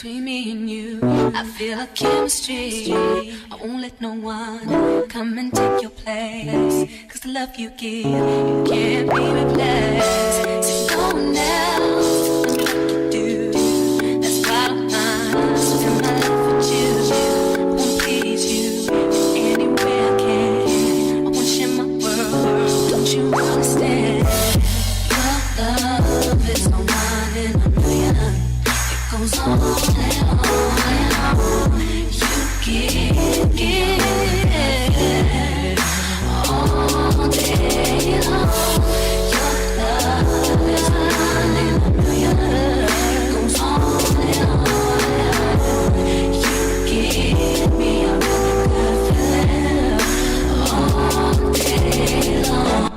Between me and you, I feel a chemistry. I won't let no one come and take your place. Cause the love you give, you can't be replaced. So no one else will do like you do. That's why I spend my life with you. I won't please you in any way I can. I won't share my world, don't you understand? Your love is no one in a million. Goes on and on and on. You give all day long. Your love is one in a million. Goes on and on and on. You give me a really good feeling all day long.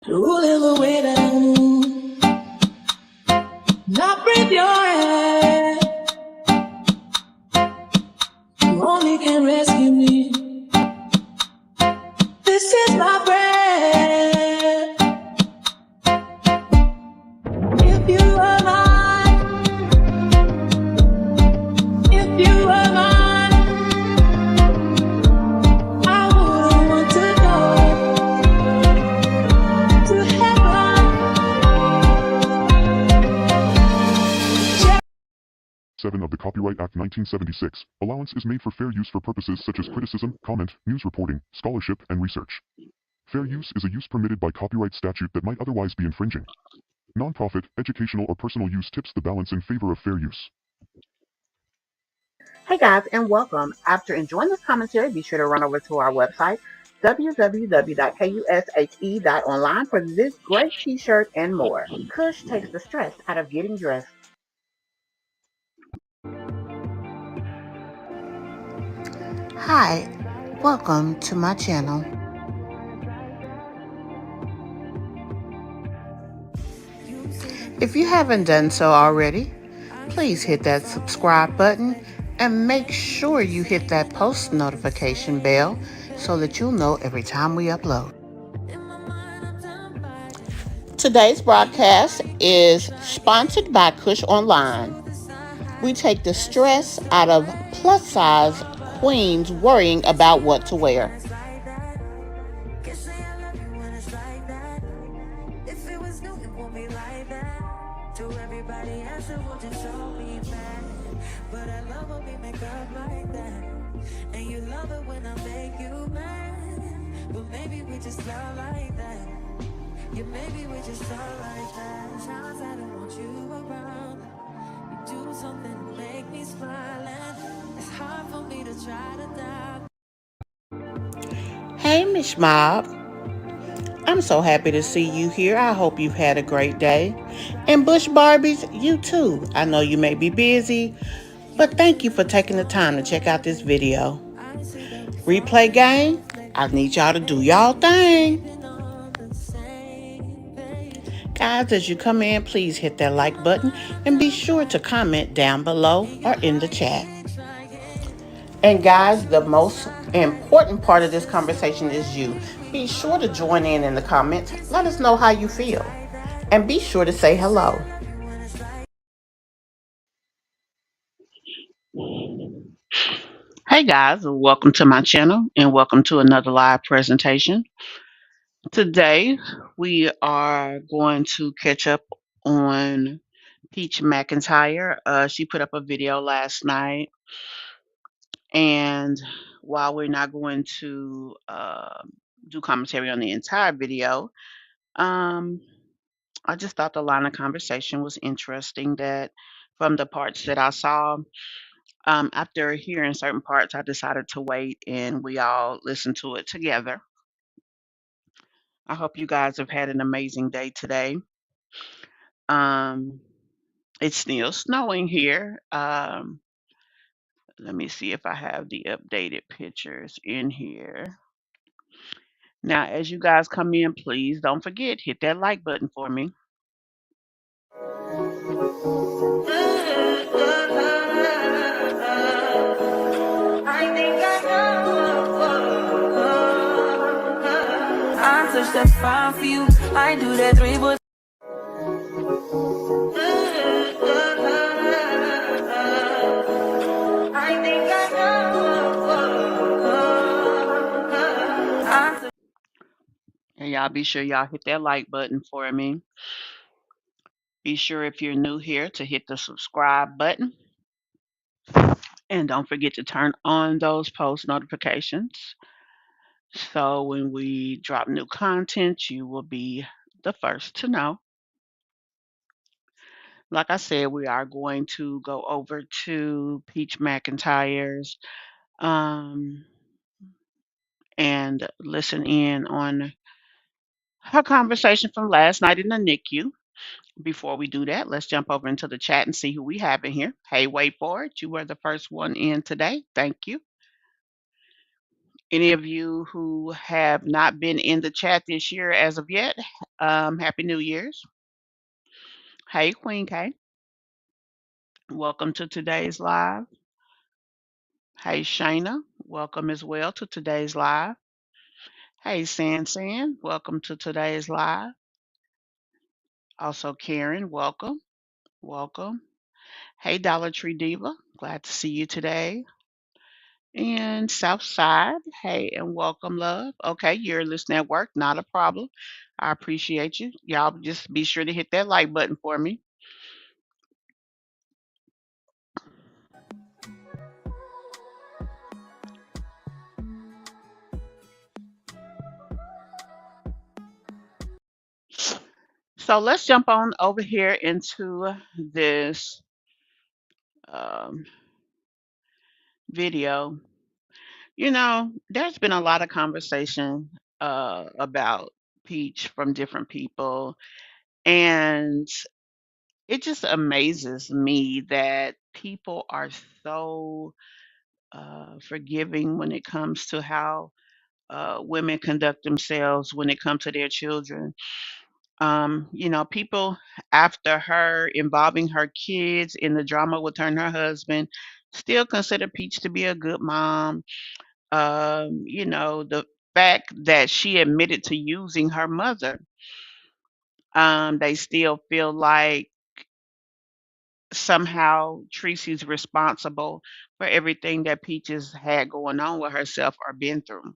Rolling the way down, not breathe your hand. You only can rescue me. This is my breath. If you were mine, if you were mine, I wouldn't want to go to heaven. 7 of the Copyright Act 1976. Allowance is made for fair use for purposes such as criticism, comment, news reporting, scholarship, and research. Fair use is a use permitted by copyright statute that might otherwise be infringing. Nonprofit, educational, or personal use tips the balance in favor of fair use. Hey guys, and welcome. After enjoying this commentary, be sure to run over to our website, www.kushe.online, for this great t-shirt and more. Kush takes the stress out of getting dressed. Hi, welcome to my channel. If you haven't done so already, please hit that subscribe button and make sure you hit that post notification bell so that you'll know every time we upload. Today's broadcast is sponsored by Kush Online. We take the stress out of plus-size queens worrying about what to wear. Maybe we just love like that. Sometimes I don't want you around. You do something to make me smile, and it's hard for me to try to doubt. Hey, Miss Mob. I'm so happy to see you here. I hope you've had a great day. And Bush Barbies, you too. I know you may be busy, but thank you for taking the time to check out this video. Replay gang, I need y'all to do y'all thing. Guys, as you come in, please hit that like button and be sure to comment down below or in the chat. And guys, the most important part of this conversation is you. Be sure to join in the comments. Let us know how you feel. And be sure to say hello. Hey guys, welcome to my channel and welcome to another live presentation. Today, we are going to catch up on Peach McIntyre. She put up a video last night, and while we're not going to do commentary on the entire video, I just thought the line of conversation was interesting. That from the parts that I saw, after hearing certain parts, I decided to wait and we all listened to it together. I hope you guys have had an amazing day today. It's still snowing here. Let me see if I have the updated pictures in here. Now, as you guys come in, please don't forget, hit that like button for me. step five for you. I do that three, but I think I know. And y'all be sure y'all hit that like button for me. Be sure if you're new here to hit the subscribe button. And don't forget to turn on those post notifications. So when we drop new content, you will be the first to know. Like I said, we are going to go over to Peach McIntyre's um, and listen in on her conversation from last night in the NICU. Before we do that, let's jump over into the chat and see who we have in here. Hey, wait for it. You were the first one in today. Thank you. Any of you who have not been in the chat this year as of yet, Happy New Year's. Hey, Queen K. Welcome to today's live. Hey, Shayna. Welcome as well to today's live. Hey, San. Welcome to today's live. Also, Karen, welcome. Welcome. Hey, Dollar Tree Diva. Glad to see you today. And Southside, hey, and welcome, love. Okay, you're listening at work, not a problem. I appreciate you. Y'all just be sure to hit that like button for me. So let's jump on over here into this um, video. There's been a lot of conversation about Peach from different people, and it just amazes me that people are so forgiving when it comes to how women conduct themselves when it comes to their children. People after her involving her kids in the drama with her and her husband still consider Peach to be a good mom. The fact that she admitted to using her mother, they still feel like somehow Tracy's responsible for everything that Peach has had going on with herself or been through.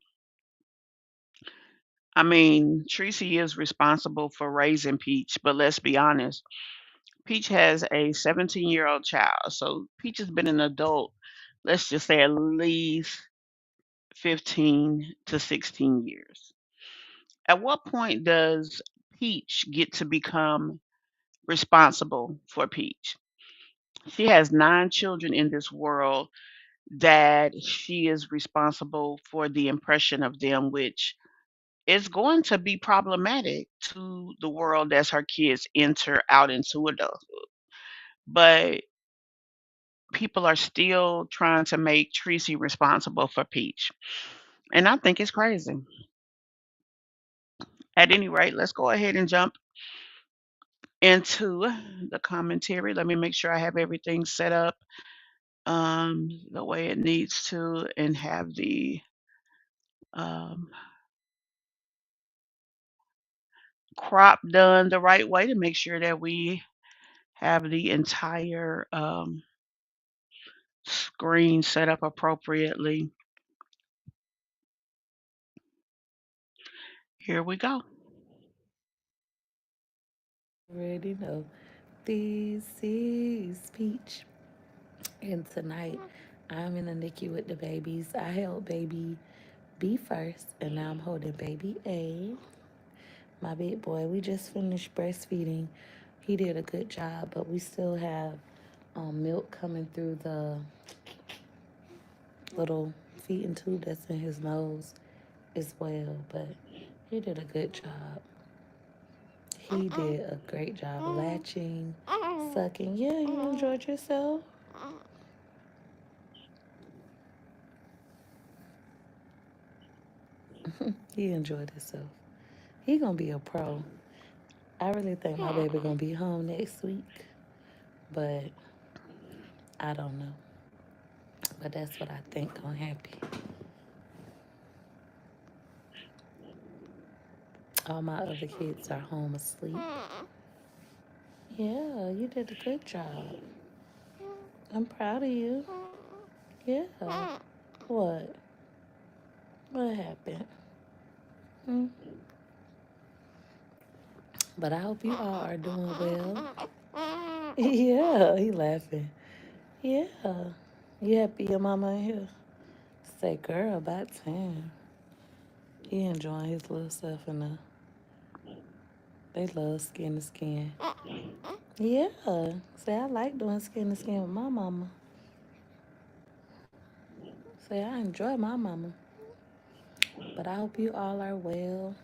I mean, Tracy is responsible for raising Peach, but let's be honest, Peach has a 17-year-old child. So Peach has been an adult, let's just say at least 15 to 16 years. At what point does Peach get to become responsible for Peach? She has 9 children in this world that she is responsible for the impression of them, which is going to be problematic to the world as her kids enter out into adulthood. But people are still trying to make Tracy responsible for Peach. And I think it's crazy. At any rate, let's go ahead and jump into the commentary. Let me make sure I have everything set up the way it needs to and have the um, crop done the right way to make sure that we have the entire screen set up appropriately. Here we go. Already know. This is Peach. And tonight I'm in the NICU with the babies. I held baby B first, and now I'm holding baby A. My big boy, we just finished breastfeeding. He did a good job, but we still have milk coming through the little feeding tube that's in his nose as well. But he did a good job. He did a great job latching, sucking. Yeah, you enjoyed yourself. He enjoyed himself. He gonna be a pro. I really think my baby gonna be home next week, but I don't know. But that's what I think gonna happen. All my other kids are home asleep. Yeah, you did a good job. I'm proud of you. Yeah. What? What happened? Hmm? But I hope you all are doing well. Yeah, he laughing. Yeah. You happy your mama in here? Say, girl, about time. He enjoying his little stuff and they love skin to skin. Yeah. Say, I like doing skin to skin with my mama. Say, I enjoy my mama. But I hope you all are well.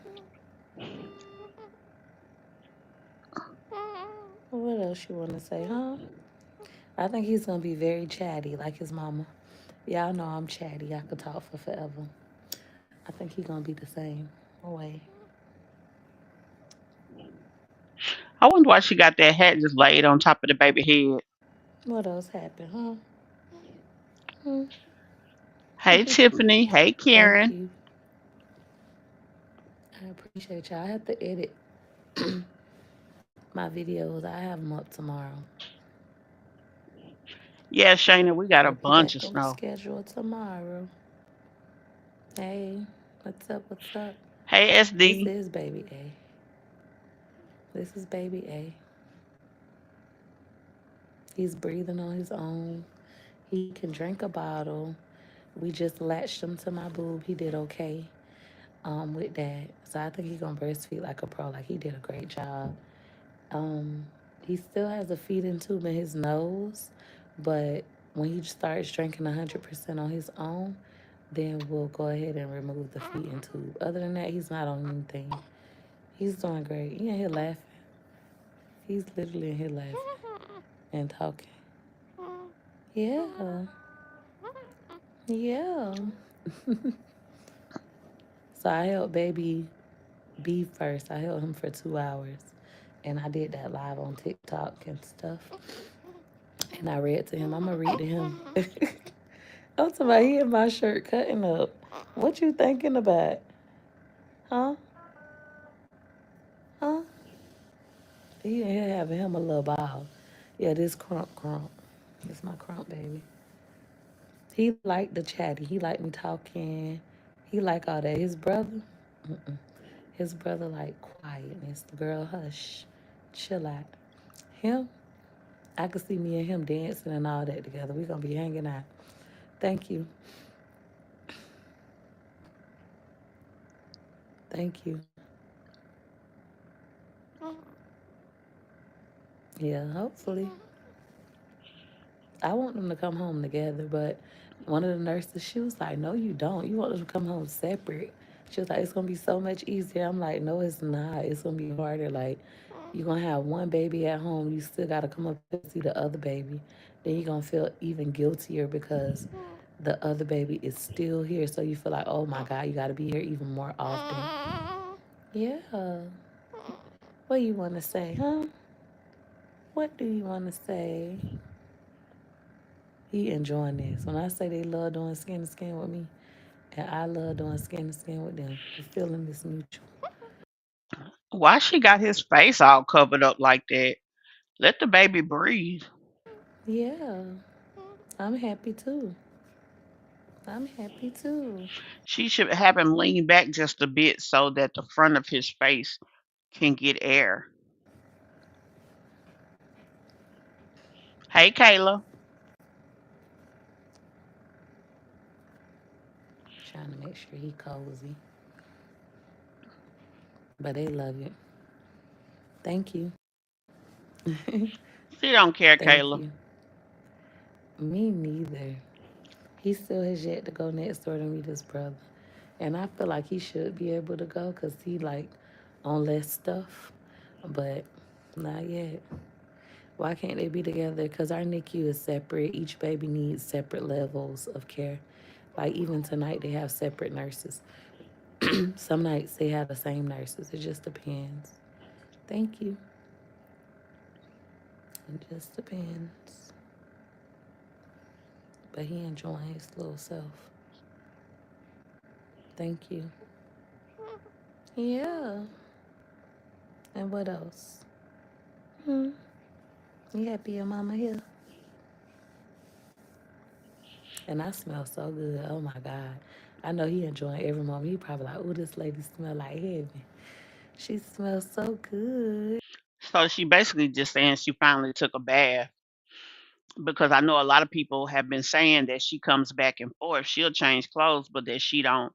What else you want to say, huh? I think he's gonna be very chatty, like his mama. Y'all know I'm chatty. I could talk for forever. I think he's gonna be the same way. I wonder why she got that hat just laid on top of the baby head. What else happened, huh? Hmm. Hey, Tiffany. Hey, Thank Karen. you. I appreciate y'all. I have to edit my videos. I have them up tomorrow. Yeah, Shayna, we got a We'll be bunch back of on the snow. schedule tomorrow. Hey, what's up? What's up? Hey, This SD. is Baby A. This is Baby A. He's breathing on his own. He can drink a bottle. We just latched him to my boob. He did okay with that. So I think he's gonna breastfeed like a pro. Like he did a great job. Um, he still has a feeding tube in his nose, but when he starts drinking 100% on his own, then we'll go ahead and remove the feeding tube. Other than that, he's not on anything. He's doing great. He in here laughing. He's literally in here laughing and talking. Yeah, yeah. So I helped baby B first. I held him for 2 hours. And I did that live on TikTok and stuff. And I read to him. I'm gonna read to him. I'm talking about he in my shirt cutting up. What you thinking about? Huh? Huh? He in here having him a little ball. Yeah, this crump crump. It's my crump baby. He liked the chatty. He liked me talking. He like all that. His brother, his brother like quietness. The girl hush, chill out. Him, I could see me and him dancing and all that together. We gonna be hanging out. Thank you. Thank you. Yeah, hopefully. I want them to come home together, but one of the nurses, she was like, no, you don't. You want them to come home separate. She was like, it's going to be so much easier. I'm like, no, it's not. It's going to be harder. Like, you're going to have one baby at home. You still got to come up and see the other baby. Then you're going to feel even guiltier because the other baby is still here. So you feel like, oh my God, you got to be here even more often. Yeah. What do you want to say, huh? What do you want to say? He enjoying this. When I say they love doing skin to skin with me, and I love doing skin to skin with them, the feeling is mutual. Why she got his face all covered up like that? Let the baby breathe. Yeah, I'm happy too. I'm happy too. She should have him lean back just a bit so that the front of his face can get air. Hey, Kayla. Trying to make sure he cozy, but they love it. Thank you. She don't care, Thank Kayla. you. Me neither. He still has yet to go next door to meet his brother. And I feel like he should be able to go because he like on less stuff. But not yet. Why can't they be together? Because our NICU is separate. Each baby needs separate levels of care. Like even tonight, they have separate nurses. Some nights they have the same nurses. It just depends. Thank you. It just depends. But he enjoying his little self. Thank you. Yeah. And what else? Hmm. You happy your mama here? And I smell so good. Oh my God. I know he enjoying every moment. He probably like, oh, this lady smell like heaven. She smells so good. So she basically just saying she finally took a bath because I know a lot of people have been saying that she comes back and forth. She'll change clothes, but that she don't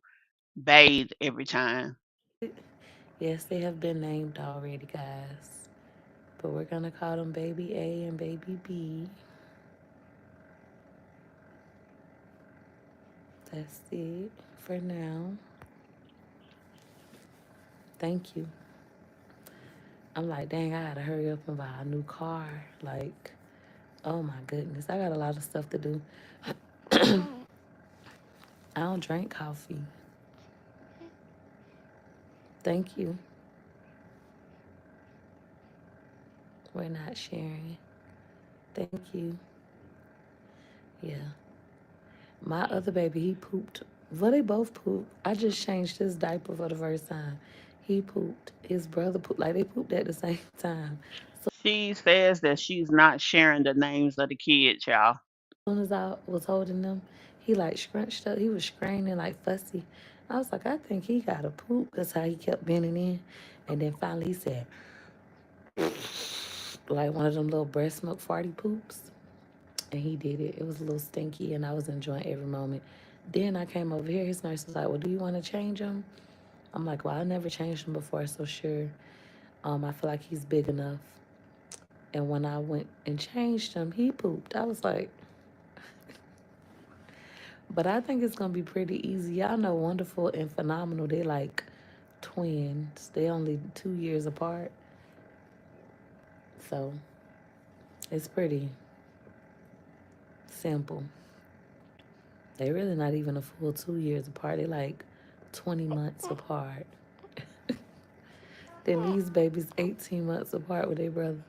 bathe every time. Yes, they have been named already, guys. But we're gonna call them Baby A and Baby B. That's it for now. Thank you. I'm like, dang, I gotta hurry up and buy a new car. Like, oh my goodness, I got a lot of stuff to do. I don't drink coffee. Thank you. We're not sharing. Thank you. Yeah. My other baby, he pooped. Well, they both pooped. I just changed his diaper for the first time. He pooped. His brother pooped. Like, they pooped at the same time. So She says that she's not sharing the names of the kids, y'all. as soon as I was holding them, he like scrunched up. He was screaming like fussy. I was like, I think he got a poop. That's how he kept bending in. And then finally he said, like one of them little breast milk farty poops. And he did it. It was a little stinky, and I was enjoying every moment. Then I came over here. His nurse was like, "Well, do you want to change him?" I'm like, "Well, I never changed him before, so sure." I feel like he's big enough. And when I went and changed him, he pooped. I was like, but I think it's gonna be pretty easy. Y'all know Wonderful and Phenomenal. They like twins. They only 2 years apart, so it's pretty simple. They really not even a full 2 years apart. They like 20 months apart. Then these babies 18 months apart with their brother.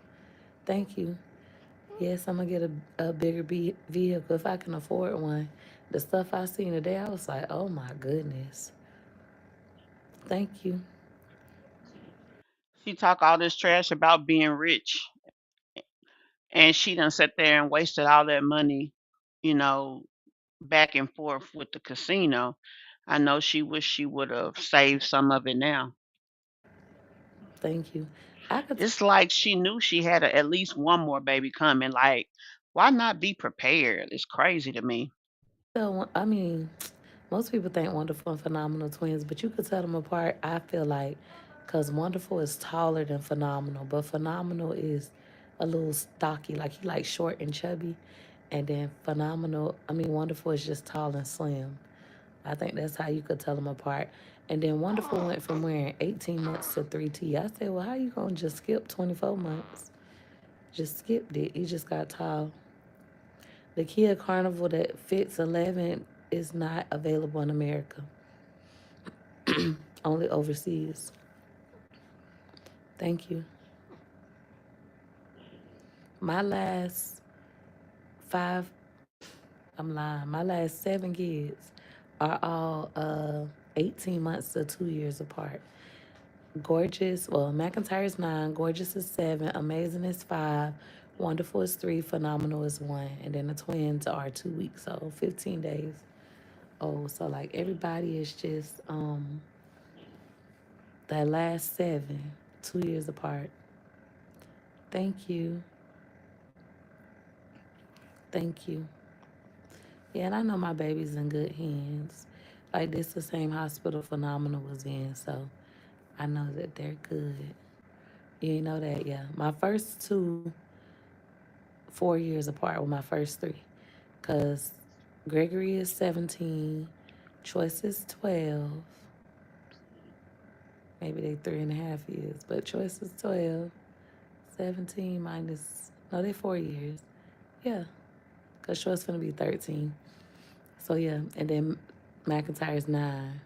Thank you. Yes, I'm gonna get a bigger vehicle if I can afford one. The stuff I seen today, I was like, oh my goodness. Thank you. She talk all this trash about being rich, and she done sat there and wasted all that money, you know, back and forth with the casino. I know she wish she would have saved some of it now. Thank you. I could It's like she knew she had at least one more baby coming. Like, why not be prepared? It's crazy to me. tell, I mean, most people think Wonderful and Phenomenal twins, but you could tell them apart, I feel like, because Wonderful is taller than Phenomenal, but Phenomenal is a little stocky, like he like short and chubby. And then Wonderful is just tall and slim. I think that's how you could tell them apart. And then Wonderful went from wearing 18 months to 3T. I said, well, how you going to just skip 24 months? Just skipped it. He just got tall. The Kia Carnival that fits 11 is not available in America, only overseas. Thank you. My last five, I'm lying, my last 7 kids are all 18 months to 2 years apart. Gorgeous, well, McIntyre is 9, Gorgeous is 7, Amazing is 5, Wonderful is 3, Phenomenal is 1, and then the twins are 2 weeks old, 15 days old. So like everybody is just that last 7, 2 years apart. Thank you, thank you. Yeah, and I know my baby's in good hands. Like this, the same hospital Phenomenal was in, so I know that they're good. You ain't know that, yeah. My first two 4 years apart with my first three. Because Gregory is 17, Choice is 12. Maybe they 3.5 years, but Choice is 12. 17 minus, no, they 4 years. Yeah, because Choice going to be 13. So yeah, and then McIntyre's 9,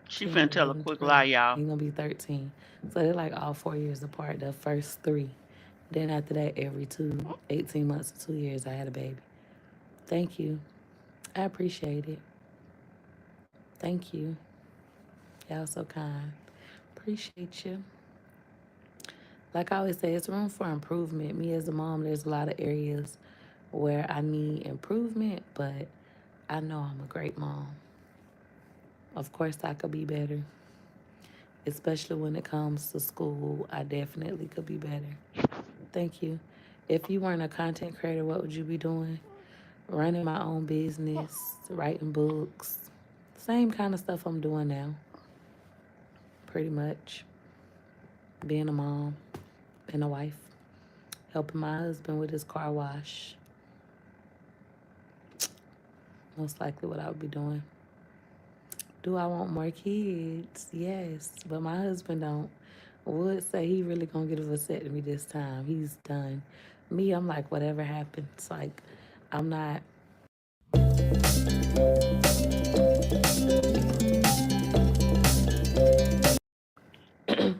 She 10, finna tell a 11, quick 12. lie, y'all. He's going to be 13. So they're like all 4 years apart, the first three. Then after that, every 18 months to 2 years, I had a baby. Thank you. I appreciate it. Thank you. Y'all so kind. Appreciate you. Like I always say, it's room for improvement. Me as a mom, there's a lot of areas where I need improvement, but I know I'm a great mom. Of course, I could be better, especially when it comes to school. I definitely could be better. Thank you. If you weren't a content creator, what would you be doing? Running my own business, writing books, same kind of stuff I'm doing now, pretty much. Being a mom and a wife, helping my husband with his car wash, most likely what I would be doing. Do I want more kids? Yes, but my husband don't. Would say he really gonna get a vasectomy this time. He's done. Me, I'm like whatever happens. Like I'm not.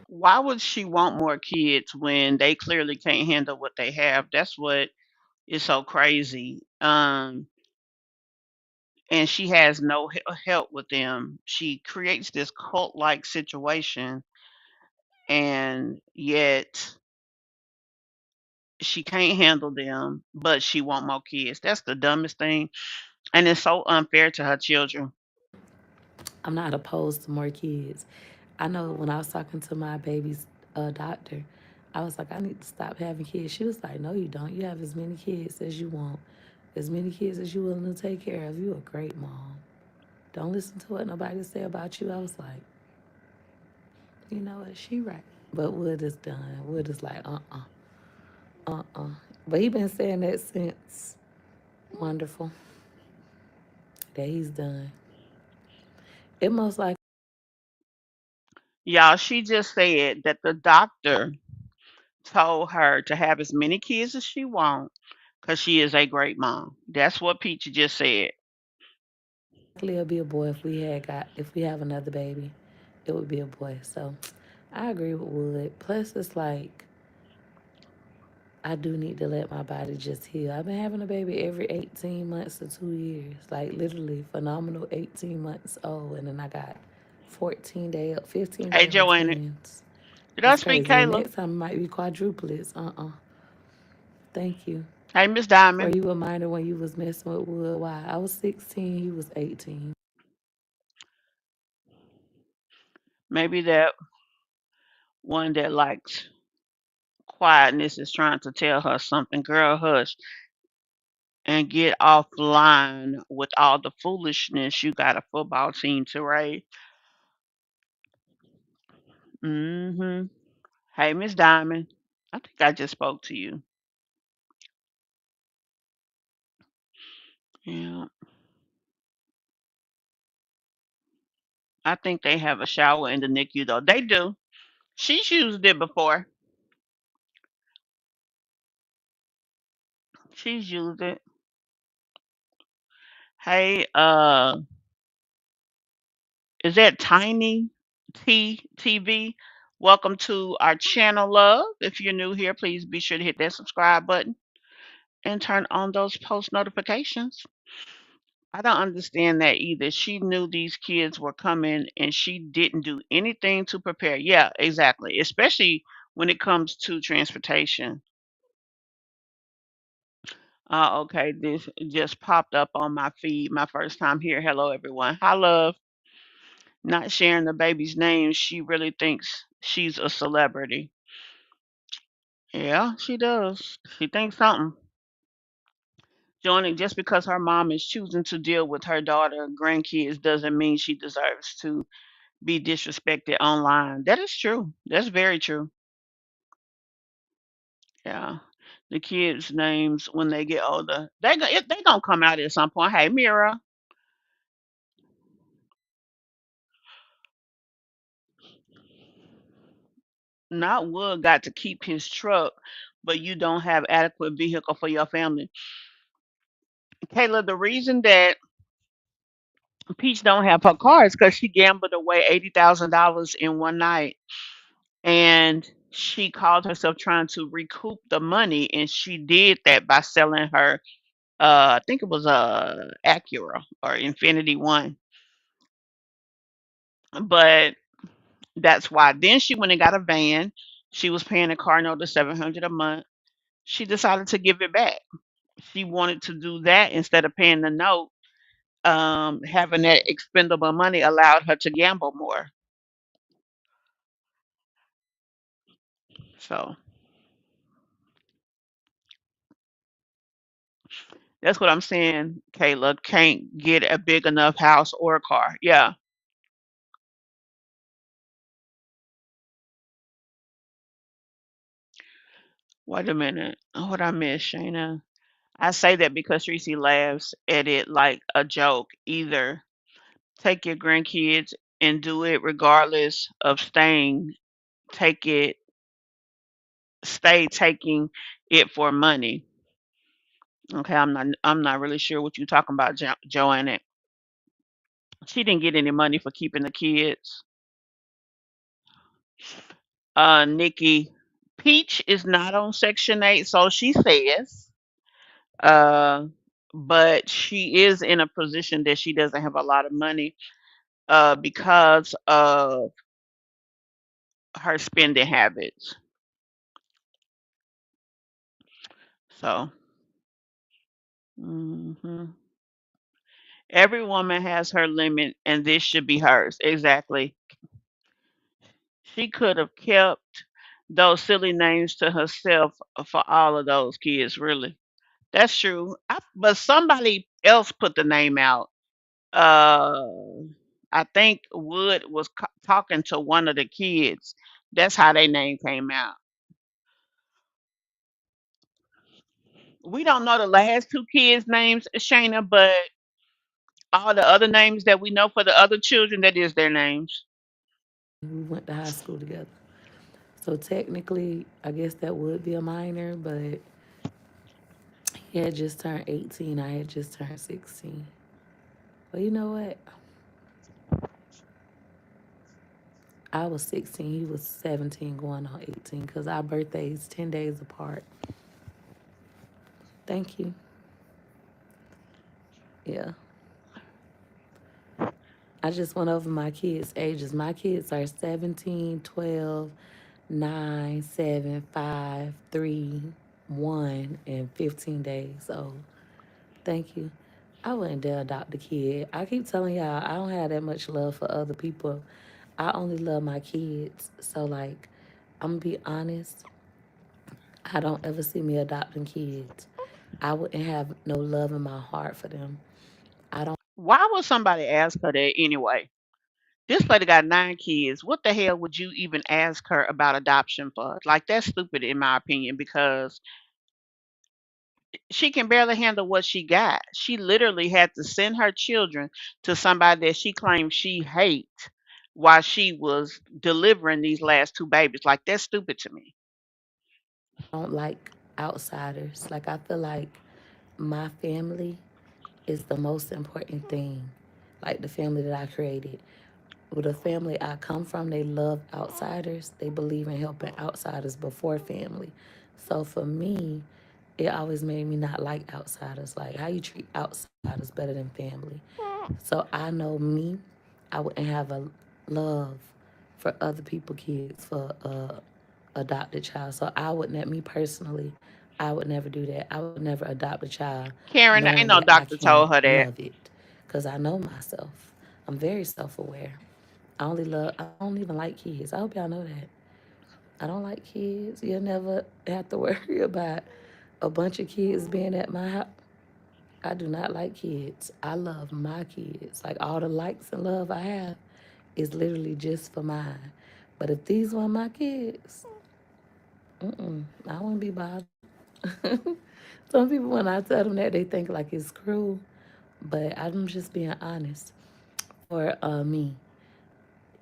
Why would she want more kids when they clearly can't handle what they have? That's what is so crazy. And she has no help with them. She creates this cult-like situation, and yet she can't handle them, but she want more kids. That's the dumbest thing, and it's so unfair to her children. I'm not opposed to more kids. I know when I was talking to my baby's doctor, I was like, I need to stop having kids. She was like, No, you don't. You have as many kids as you want, as many kids as you're willing to take care of. You a great mom. Don't listen to what nobody say about you. I was like, you know what? She right. But Wood is done. Wood is like, But he been saying that since. Wonderful that he's done. It most like Y'all, she just said that the doctor told her to have as many kids as she wants because she is a great mom. That's what Peachy just said. it'll be a boy if we have another baby, it would be a boy. So I agree with Wood. Plus, it's like I do need to let my body just heal. I've been having a baby every 18 months to 2 years, like literally phenomenal 18 months old, and then I got 15 Hey, day old Joanna, twins. did I It's speak, crazy. The Kayla? next time it might be quadruplets. Thank you. Hey, Miss Were Diamond. you a minor when you was messing with Wood? Why? I was 16. He was 18. Maybe that one that likes quietness is trying to tell her something. Girl, hush and get offline with all the foolishness. You got a football team to raise. Mm-hmm. Hey, Miss Diamond. I think I just spoke to you. Yeah. I think they have a shower in the NICU though. They do. She's used it before. She's used it. Hey, is that Tiny T TV? Welcome to our channel, love. If you're new here, please be sure to hit that subscribe button and turn on those post notifications. I don't understand that either. She knew these kids were coming and she didn't do anything to prepare. Yeah, exactly. Especially when it comes to transportation. Okay, this just popped up on my feed. My first time here. Hello, everyone. Hi, love. Not sharing the baby's name. She really thinks she's a celebrity. Yeah, she does. She thinks something. Joining just because her mom is choosing to deal with her daughter and grandkids doesn't mean she deserves to be disrespected online. That is true. That's very true. Yeah. The kids' names when they get older, they gonna come out at some point. Hey, Mira, not Wood got to keep his truck, but you don't have adequate vehicle for your family. Kayla, the reason that Peach don't have her car is because she gambled away $80,000 in one night, and she called herself trying to recoup the money, and she did that by selling her. I think it was a Acura or Infinity One, but that's why. Then she went and got a van. She was paying a car note of 700 a month. She decided to give it back. She wanted to do that instead of paying the note. Having that expendable money allowed her to gamble more. So that's what I'm saying. Kayla can't get a big enough house or a car. Yeah. Wait a minute. What I miss, Shayna? I say that because Tracy laughs at it like a joke. Either take your grandkids and do it regardless of staying. Take it, stay taking it for money. Okay, I'm not really sure what you're talking about, Joanna. She didn't get any money for keeping the kids. Nikki, Peach is not on Section 8, so she says. Uh, but she is in a position that she doesn't have a lot of money because of her spending habits. So, mhm. Every woman has her limit, and this should be hers. Exactly. She could have kept those silly names to herself for all of those kids, really. That's true. But somebody else put the name out. Uh, I think Wood was talking to one of the kids. That's how their name came out. We don't know the last two kids' names, Shayna, but all the other names that we know for the other children, that is their names. We went to high school together. So technically, I guess that would be a minor, but he had just turned 18. I had just turned 16. But you know what? I was 16. He was 17 going on 18 because our birthdays 10 days apart. Thank you. Yeah. I just went over my kids' ages. My kids are 17, 12, 9, 7, 5, 3, 1, and 15 days old. Thank you. I wouldn't dare adopt a kid. I keep telling y'all, I don't have that much love for other people. I only love my kids. So, like, I'm going to be honest, I don't ever see me adopting kids. I wouldn't have no love in my heart for them. I don't Why would somebody ask her that anyway? This lady got 9 kids. What the hell would you even ask her about adoption for? Like, that's stupid in my opinion because she can barely handle what she got. She literally had to send her children to somebody that she claims she hates while she was delivering these last 2 babies. Like, that's stupid to me. don't like outsiders. Like, I feel like my family is the most important thing. Like, the family that I created. With the family I come from, they love outsiders. They believe in helping outsiders before family. So for me, it always made me not like outsiders. Like, how you treat outsiders better than family. So I know me, I wouldn't have a love for other people kids for a adopted child. So I would not, me personally, I would never do that. I would never adopt a child Karen, knowing ain't no that I doctor can't told her that. love it because I know myself. I'm very self-aware. I don't even like kids. I hope y'all know that. I don't like kids. You'll never have to worry about a bunch of kids being at my house. I do not like kids. I love my kids. Like all the likes and love I have is literally just for mine. But if these were my kids, I wouldn't be bothered. Some people, when I tell them that, they think like it's cruel. But I'm just being honest. For me,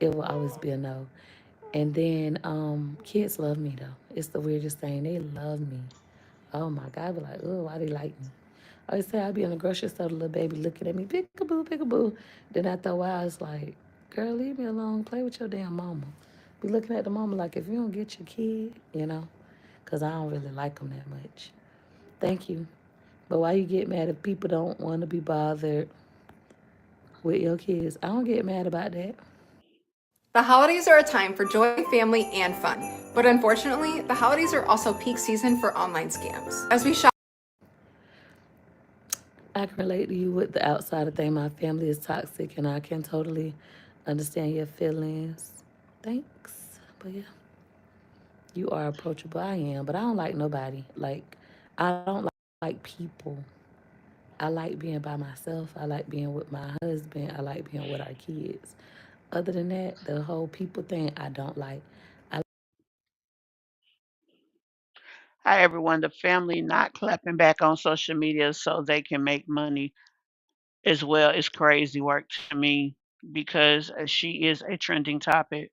it will always be a no. And then kids love me though. It's the weirdest thing. They love me. Oh my God, I be like, oh, why they like me? I always say I'd be in the grocery store, the little baby looking at me, peekaboo, peekaboo. Then after a while, it's like, girl, leave me alone. Play with your damn mama. Be looking at the mama like, if you don't get your kid, because I don't really like them that much. Thank you. But why you get mad if people don't want to be bothered with your kids? I don't get mad about that. The holidays are a time for joy, family, and fun. But unfortunately, the holidays are also peak season for online scams. As we shop I can relate to you with the outsider thing. My family is toxic, and I can totally understand your feelings. Thanks. But yeah, you are approachable. I am, but I don't like nobody. Like, I don't like people. I like being by myself. I like being with my husband. I like being with our kids. Other than that, the whole people thing, I don't like. I Hi, everyone. The family not clapping back on social media so they can make money as well is crazy work to me because she is a trending topic.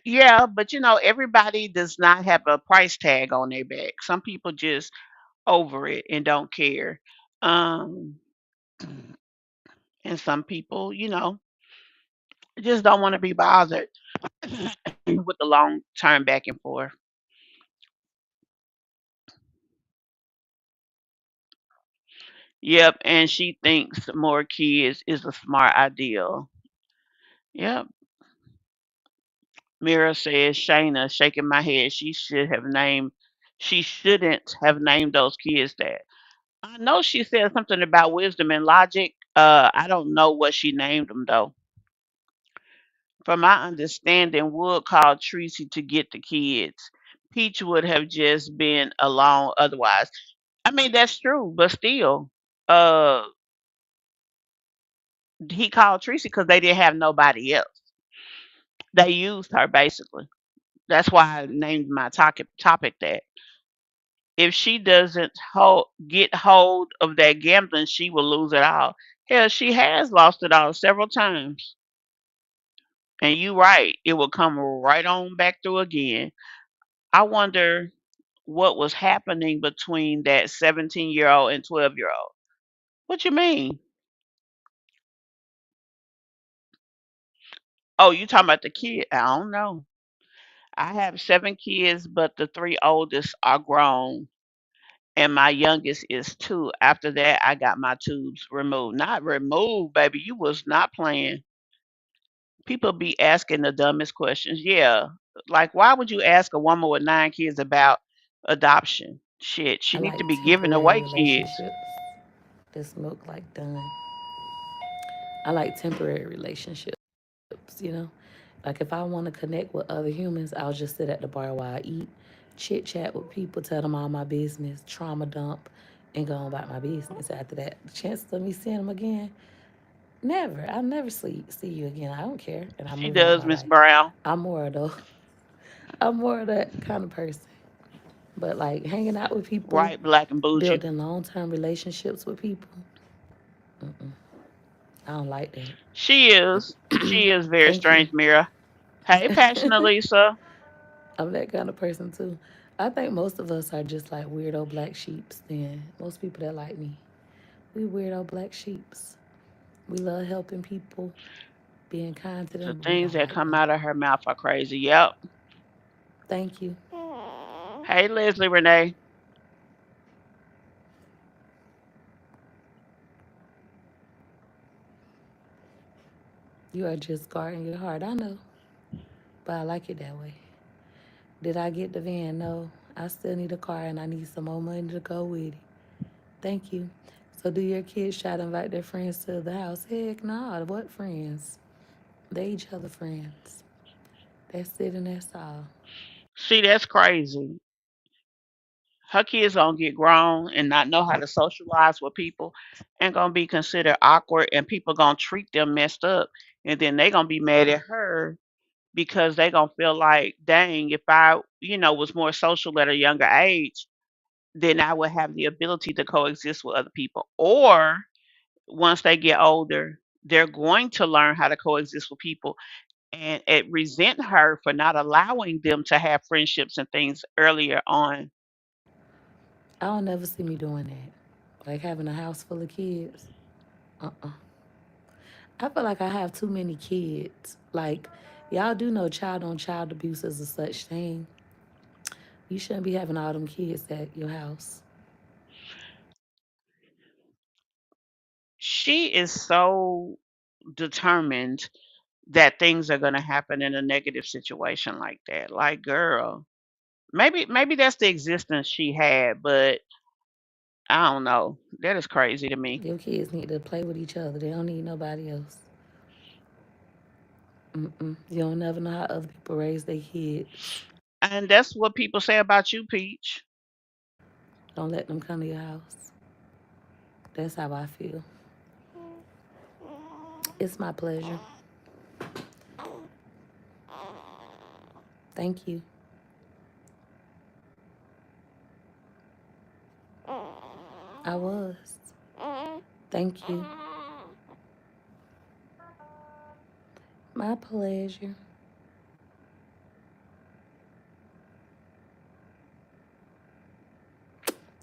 Yeah, but everybody does not have a price tag on their back. Some people just over it and don't care. Um, and some people, just don't want to be bothered with the long term back and forth. Yep, and she thinks more kids is a smart ideal. Yep. Mira says Shayna shaking my head. She shouldn't have named those kids that. I know she said something about wisdom and logic. I don't know what she named them though. From my understanding, Wood called Tracy to get the kids. Peach would have just been alone otherwise. I mean, that's true, but still, uh, he called Tracy because they didn't have nobody else. They used her basically. That's why I named my topic that. If she doesn't get hold of that gambling, she will lose it all. Hell, she has lost it all several times. And you right, it will come right on back through again. I wonder what was happening between that 17-year-old and 12-year-old. What you mean? Oh, you talking about the kid? I don't know. I have 7 kids, but the 3 oldest are grown, and my youngest is 2. After that, I got my tubes removed. Not removed, baby. You was not playing. People be asking the dumbest questions. Yeah. Like, why would you ask a woman with 9 kids about adoption? Shit, she need to like be giving temporary away kids. relationships. This milk like done. I like temporary relationships, you know? Like if I want to connect with other humans, I'll just sit at the bar while I eat, chit chat with people, tell them all my business, trauma dump, and go on about my business. After that, the chances of me seeing them again, never. I'll never see you again. I don't care. And I She move on with does, my Miss life. Brown. I'm more of the I'm more of that kind of person. But like hanging out with people, Right, black and bougie. building long term relationships with people, I don't like that. She is. She is very Thank you. strange, Mira. Hey, Passionate Lisa. I'm that kind of person too. I think most of us are just like weirdo black sheeps. Then most people that like me, we weirdo black sheeps. We love helping people, being kind to The them, but we things don't that like come them. out of her mouth are crazy. Yep. Thank you. Hey, Leslie Renee. You are just guarding your heart. I know, but I like it that way. Did I get the van? No. I still need a car and I need some more money to go with it. Thank you. So, do your kids try to invite their friends to the house? Heck no. What friends? They each other friends. That's it and that's all. See, that's crazy. Her kids gonna get grown and not know how to socialize with people and gonna be considered awkward and people gonna treat them messed up. And then they gonna be mad at her because they gonna feel like, dang, if I, was more social at a younger age, then I would have the ability to coexist with other people. Or once they get older, they're going to learn how to coexist with people and resent her for not allowing them to have friendships and things earlier on. I don't never see me doing that. Like having a house full of kids. Uh-uh. I feel like I have too many kids. Like, y'all do know child on child abuse is a such thing. You shouldn't be having all them kids at your house. She is so determined that things are gonna happen in a negative situation like that. Like, girl, maybe that's the existence she had, but I don't know. That is crazy to me. Your kids need to play with each other. They don't need nobody else. Mm-mm. You don't never know how other people raise their kids. And that's what people say about you, Peach. Don't let them come to your house. That's how I feel. It's my pleasure. Thank you. I was. Thank you. My pleasure.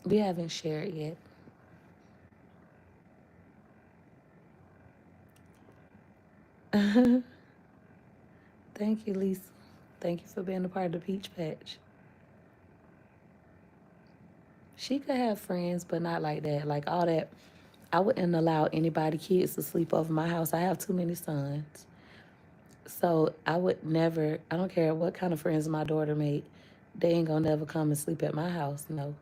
We haven't shared yet. Thank you, Lisa. Thank you for being a part of the Peach Patch. She could have friends, but not like that. Like all that. I wouldn't allow anybody, kids, to sleep over my house. I have too many sons. So I would never, I don't care what kind of friends my daughter made, they ain't gonna never come and sleep at my house. No.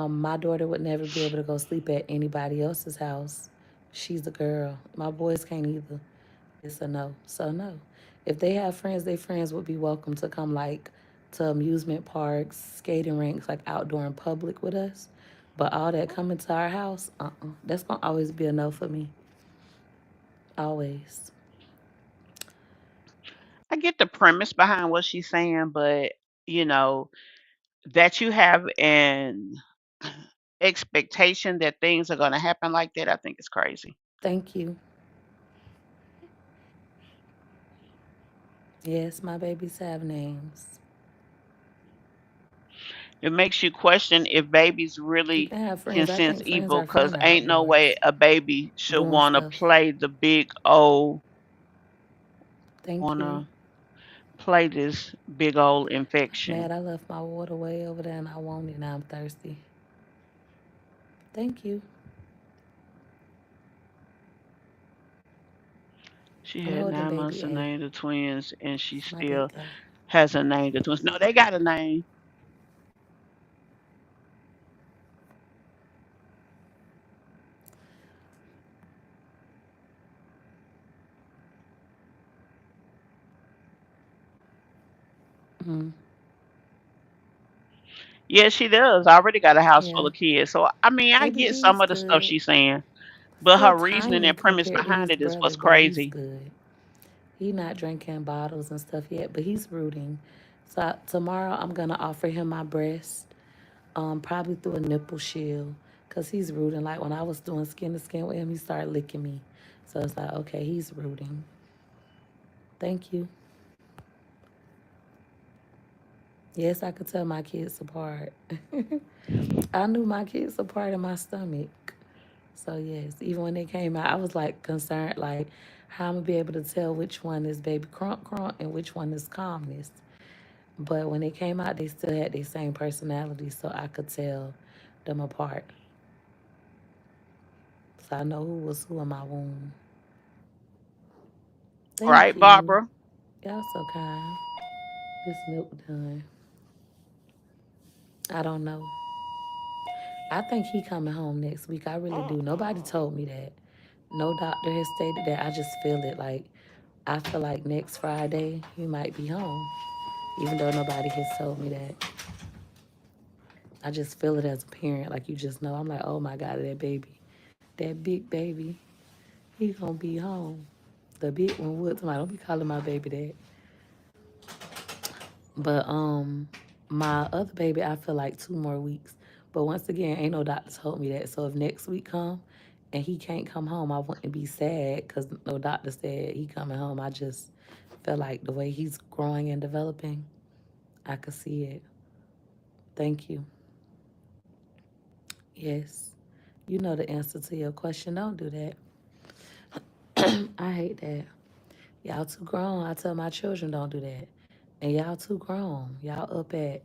My daughter would never be able to go sleep at anybody else's house. She's a girl. My boys can't either. It's a no. So no. If they have friends, their friends would be welcome to come like to amusement parks, skating rinks, like outdoor in public with us. But all that coming to our house, that's gonna always be a no for me. Always. I get the premise behind what she's saying, but you know, that you have an expectation that things are gonna happen like that, I think is crazy. Thank you. Yes, my babies have names. It makes you question if babies You really can have can friends. I sense think friends evil, are because fun ain't no way outdoors a baby should doing want to stuff. play the big old, Thank want you. to play this big old Mad infection. I left my water way over there and I want it. Now I'm thirsty. Thank you. She I'm had holding 9 months baby to A. name the twins, and she My big still guy. hasn't named the twins. No, they got a name. Mm. Yeah, she does. I already got a house full Yeah. of kids. So, I mean, I Baby get some B's of the stuff good. she's saying, but Still her reasoning tiny and premise compared to behind his it is brother, what's but he's crazy. good. He not drinking bottles and stuff yet, but he's rooting. So tomorrow I'm gonna offer him my breast, probably through a nipple shield, cause he's rooting. Like when I was doing skin to skin with him, he started licking me. So it's like, okay, he's rooting. Thank you. Yes, I could tell my kids apart. I knew my kids apart in my stomach. So yes, even when they came out, I was like concerned, like how I'm gonna be able to tell which one is baby crunk crunk and which one is calmness. But when they came out, they still had their same personality, so I could tell them apart. So I know who was who in my womb. Thank Right, you. Barbara? Y'all so kind. This milk done. I don't know. I think he coming home next week. I really do. Nobody told me that. No doctor has stated that. I just feel it. Like I feel like next Friday he might be home, even though nobody has told me that. I just feel it as a parent. Like you just know. I'm like, oh my God, that baby, that big baby, he gonna be home. The big one would. Somebody don't be calling my baby that. But my other baby, I feel like 2 more weeks. But once again, ain't no doctor told me that. So if next week come and he can't come home, I wouldn't be sad because no doctor said he coming home. I just feel like the way he's growing and developing, I could see it. Thank you. Yes. You know the answer to your question. Don't do that. I hate that. Y'all too grown. I tell my children don't do that. And y'all too grown. Y'all up at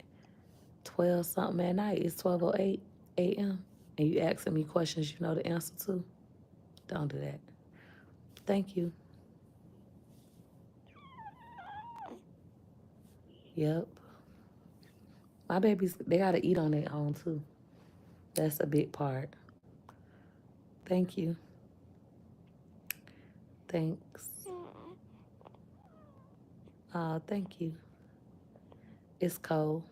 12 something at night. It's 12:08 a.m. And you asking me questions you know the answer to. Don't do that. Thank you. Yep. My babies, they got to eat on their own too. That's a big part. Thank you. Thanks. Thank you. It's cold.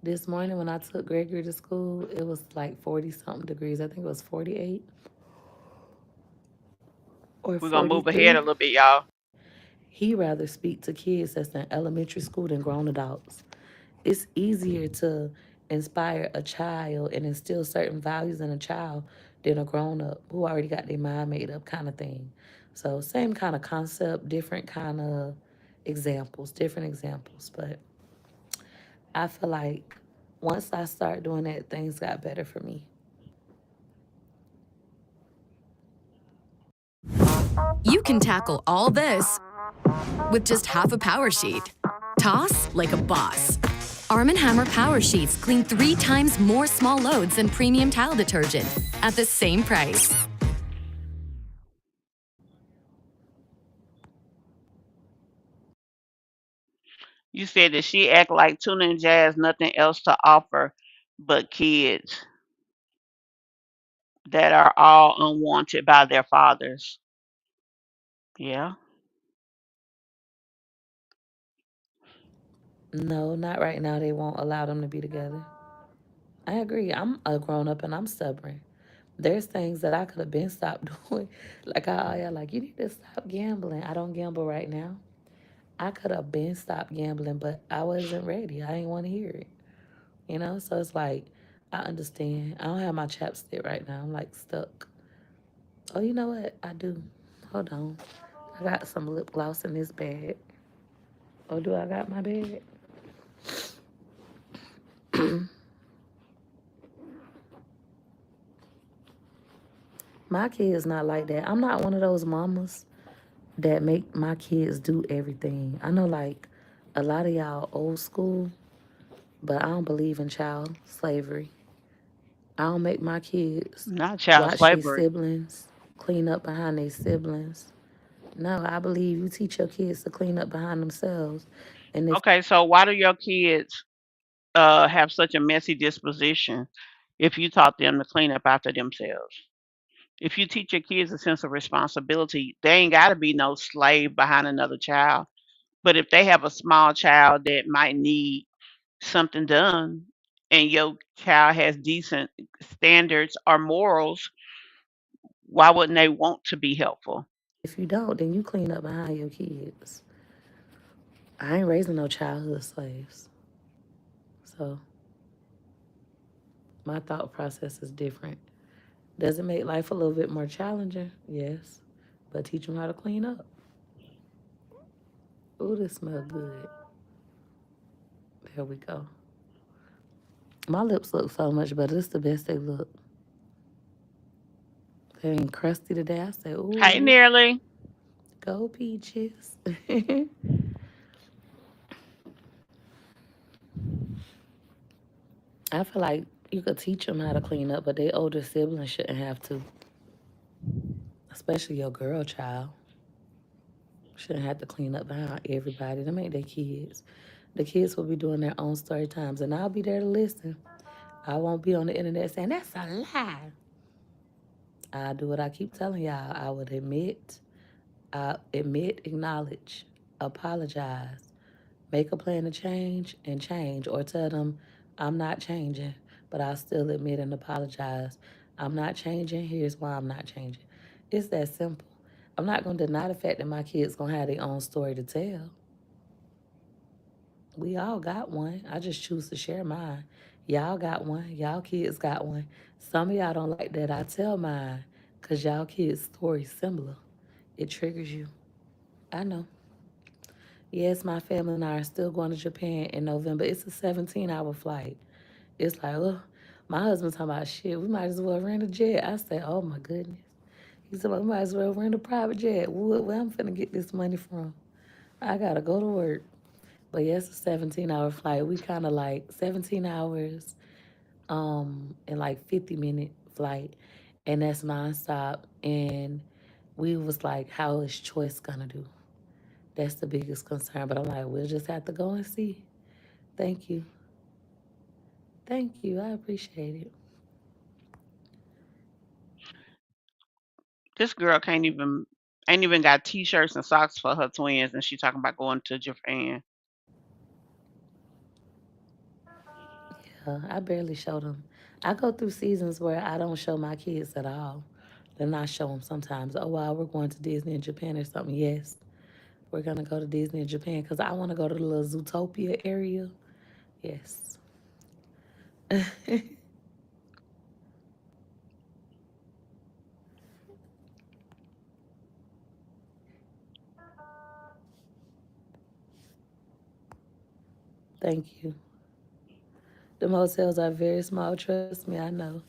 This morning when I took Gregory to school, it was like 40 something degrees. I think it was 48 or We're gonna move ahead a 43. little bit, y'all. He rather speak to kids that's in elementary school than grown adults. It's easier to inspire a child and instill certain values in a child than a grown up who already got their mind made up kind of thing. So same kind of concept, different kind of examples, different examples. But I feel like once I start doing that, things got better for me. You can tackle all this with just half a power sheet. Toss like a boss. Arm & Hammer Power Sheets clean 3 times more small loads than premium towel detergent at the same price. You said that she act like Tuna and Jazz nothing else to offer but kids that are all unwanted by their fathers. Yeah. No, not right now. They won't allow them to be together. I agree. I'm a grown up and I'm stubborn. There's things that I could have been stopped doing. Like I yeah, like you need to stop gambling. I don't gamble right now. I could have been stopped gambling, but I wasn't ready. I didn't want to hear it. You know? So it's like I understand. I don't have my chapstick right now. I'm like stuck. Oh, you know what? I do. Hold on. I got some lip gloss in this bag. Oh, do I got my bag? My kid's not like that. I'm not one of those mamas that make my kids do everything. I know like a lot of y'all old school, but I don't believe in child slavery. I don't make my kids Not child watch their slavery. siblings, clean up behind their siblings. No, I believe you teach your kids to clean up behind themselves. And if Okay, so why do your kids have such a messy disposition if you taught them to clean up after themselves? If you teach your kids a sense of responsibility, they ain't got to be no slave behind another child. But if they have a small child that might need something done and your child has decent standards or morals, why wouldn't they want to be helpful? you don't, then you clean up behind your kids. I ain't raising no childhood slaves. So my thought process is different. Does it make life a little bit more challenging? Yes. But teach them how to clean up. Ooh, this smells good. There we go. My lips look so much better. This is the best they look. They ain't crusty today. I say, Hey, ooh, nearly. go peaches. I feel like you could teach them how to clean up, but their older siblings shouldn't have to. Especially your girl child. Shouldn't have to clean up behind everybody. Them ain't their kids. The kids will be doing their own story times, and I'll be there to listen. I won't be on the internet saying, that's a lie. I do what I keep telling y'all. I would admit, acknowledge, apologize, make a plan to change and change, or tell them I'm not changing, but I'll still admit and apologize. I'm not changing. Here's why I'm not changing. It's that simple. I'm not going to deny the fact that my kids going to have their own story to tell. We all got one. I just choose to share mine. Y'all got one. Y'all kids got one. Some of y'all don't like that I tell mine because y'all kids' story similar. It triggers you. I know. Yes, my family and I are still going to Japan in November. It's a 17-hour flight. It's like, oh, my husband's talking about shit. We might as well rent a jet. I say, oh my goodness. He said, well, we might as well rent a private jet. Where I'm finna get this money from? I gotta go to work. But yes, a 17-hour flight. We kind of like 17 hours and like 50-minute flight. And that's nonstop. And we was like, how is Choice gonna do? That's the biggest concern. But I'm like, we'll just have to go and see. Thank you. Thank you. I appreciate it. This girl can't even ain't even got T-shirts and socks for her twins, and she talking about going to Japan. I barely show them. I go through seasons where I don't show my kids at all. Then I show them sometimes. Oh, wow, we're going to Disney in Japan or something. Yes, we're going to go to Disney in Japan because I want to go to the little Zootopia area. Yes. Thank you. The motels are very small. Trust me, I know.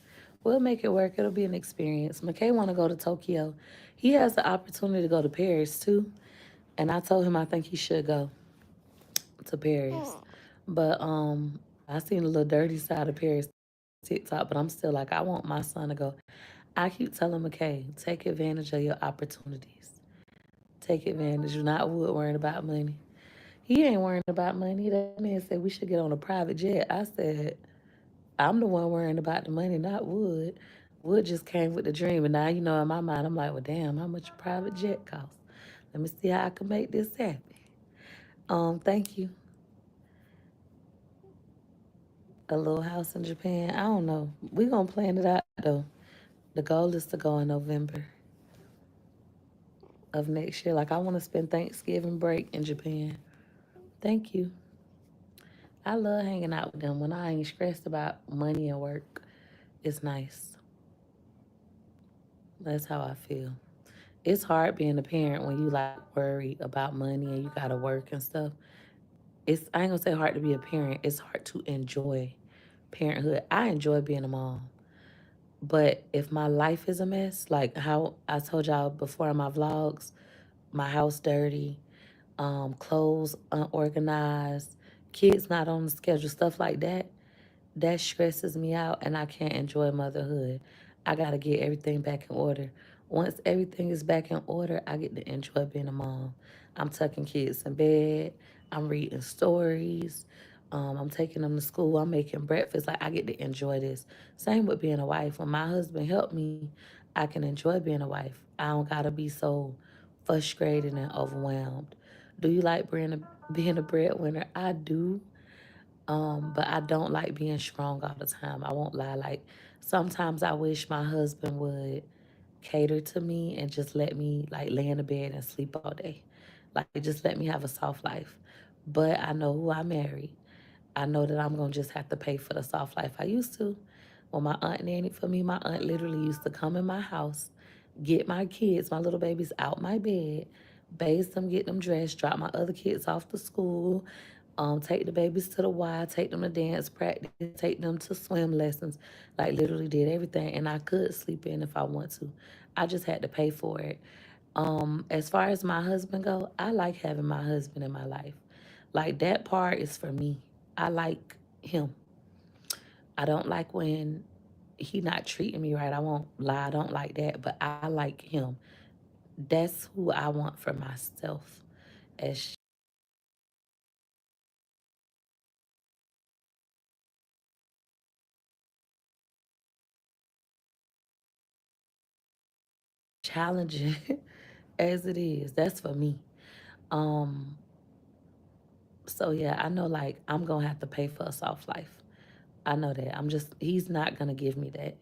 We'll make it work. It'll be an experience. McKay want to go to Tokyo. He has the opportunity to go to Paris too, and I told him I think he should go to Paris. But I seen a little dirty side of Paris TikTok, but I'm still like, I want my son to go. I keep telling McKay, take advantage of your opportunities. Take advantage. You're not Wood worrying about money. He ain't worrying about money. That man said we should get on a private jet. I said, I'm the one worrying about the money, not Wood. Wood just came with the dream, and now in my mind, I'm like, well, damn, how much a private jet cost? Let me see how I can make this happen. Thank you. A little house in Japan. I don't know. We gonna plan it out though. The goal is to go in November of next year. Like I want to spend Thanksgiving break in Japan. Thank you. I love hanging out with them when I ain't stressed about money and work. It's nice. That's how I feel. It's hard being a parent when you like worry about money and you gotta work and stuff. It's I ain't gonna say hard to be a parent. It's hard to enjoy parenthood. I enjoy being a mom. But if my life is a mess, like how I told y'all before in my vlogs, my house dirty, clothes unorganized, kids not on the schedule, stuff like that, that stresses me out and I can't enjoy motherhood. I got to get everything back in order. Once everything is back in order, I get to enjoy being a mom. I'm tucking kids in bed. I'm reading stories. I'm taking them to school. I'm making breakfast. Like, I get to enjoy this. Same with being a wife. When my husband helped me, I can enjoy being a wife. I don't got to be so frustrated and overwhelmed. Do you like being a breadwinner? I do. But I don't like being strong all the time. I won't lie. Like sometimes I wish my husband would cater to me and just let me like lay in the bed and sleep all day. Like just let me have a soft life. But I know who I married. I know that I'm gonna just have to pay for the soft life I used to. When my aunt nannied for me, my aunt literally used to come in my house, get my kids, my little babies out my bed, bathe them, get them dressed, drop my other kids off to school, take the babies to the Y, take them to dance practice, take them to swim lessons, like literally did everything. And I could sleep in if I want to. I just had to pay for it. As far as my husband go, I like having my husband in my life. Like that part is for me. I like him. I don't like when he not treating me right. I won't lie. I don't like that, but I like him. That's who I want for myself. As challenging as it is, that's for me. Um, so yeah, I know like I'm gonna have to pay for a soft life. I know that. He's not gonna give me that.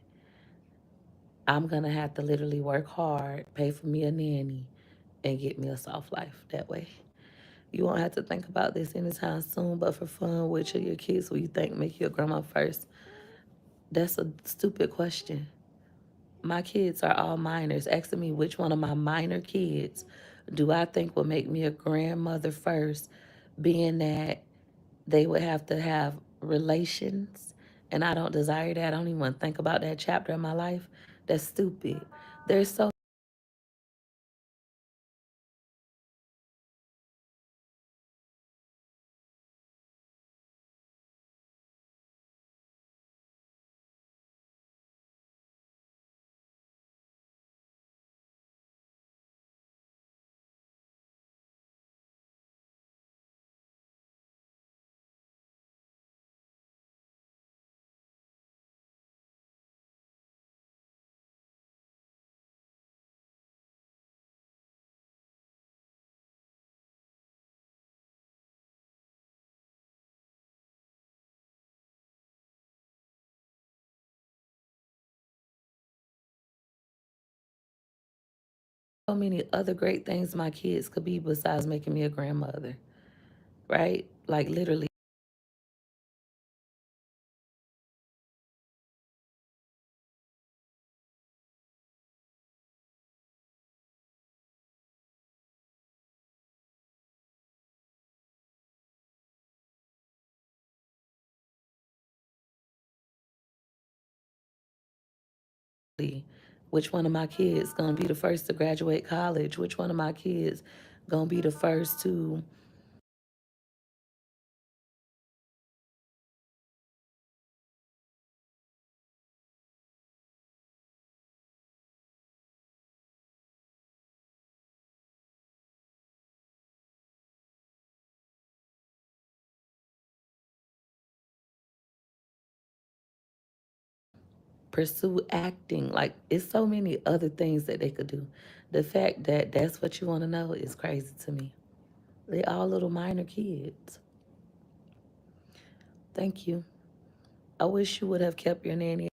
I'm gonna have to literally work hard, pay for me a nanny, and get me a soft life that way. You won't have to think about this anytime soon, but for fun, which of your kids will you think make you a grandma first? That's a stupid question. My kids are all minors. Asking me which one of my minor kids do I think will make me a grandmother first, being that they would have to have relations, and I don't desire that. I don't even want to think about that chapter in my life. That's stupid. There's so So many other great things my kids could be besides making me a grandmother, right? Like literally, which one of my kids gonna be the first to graduate college? Which one of my kids gonna be the first to pursue acting? Like, it's so many other things that they could do. The fact that that's what you want to know is crazy to me. They all little minor kids. Thank you. I wish you would have kept your nanny.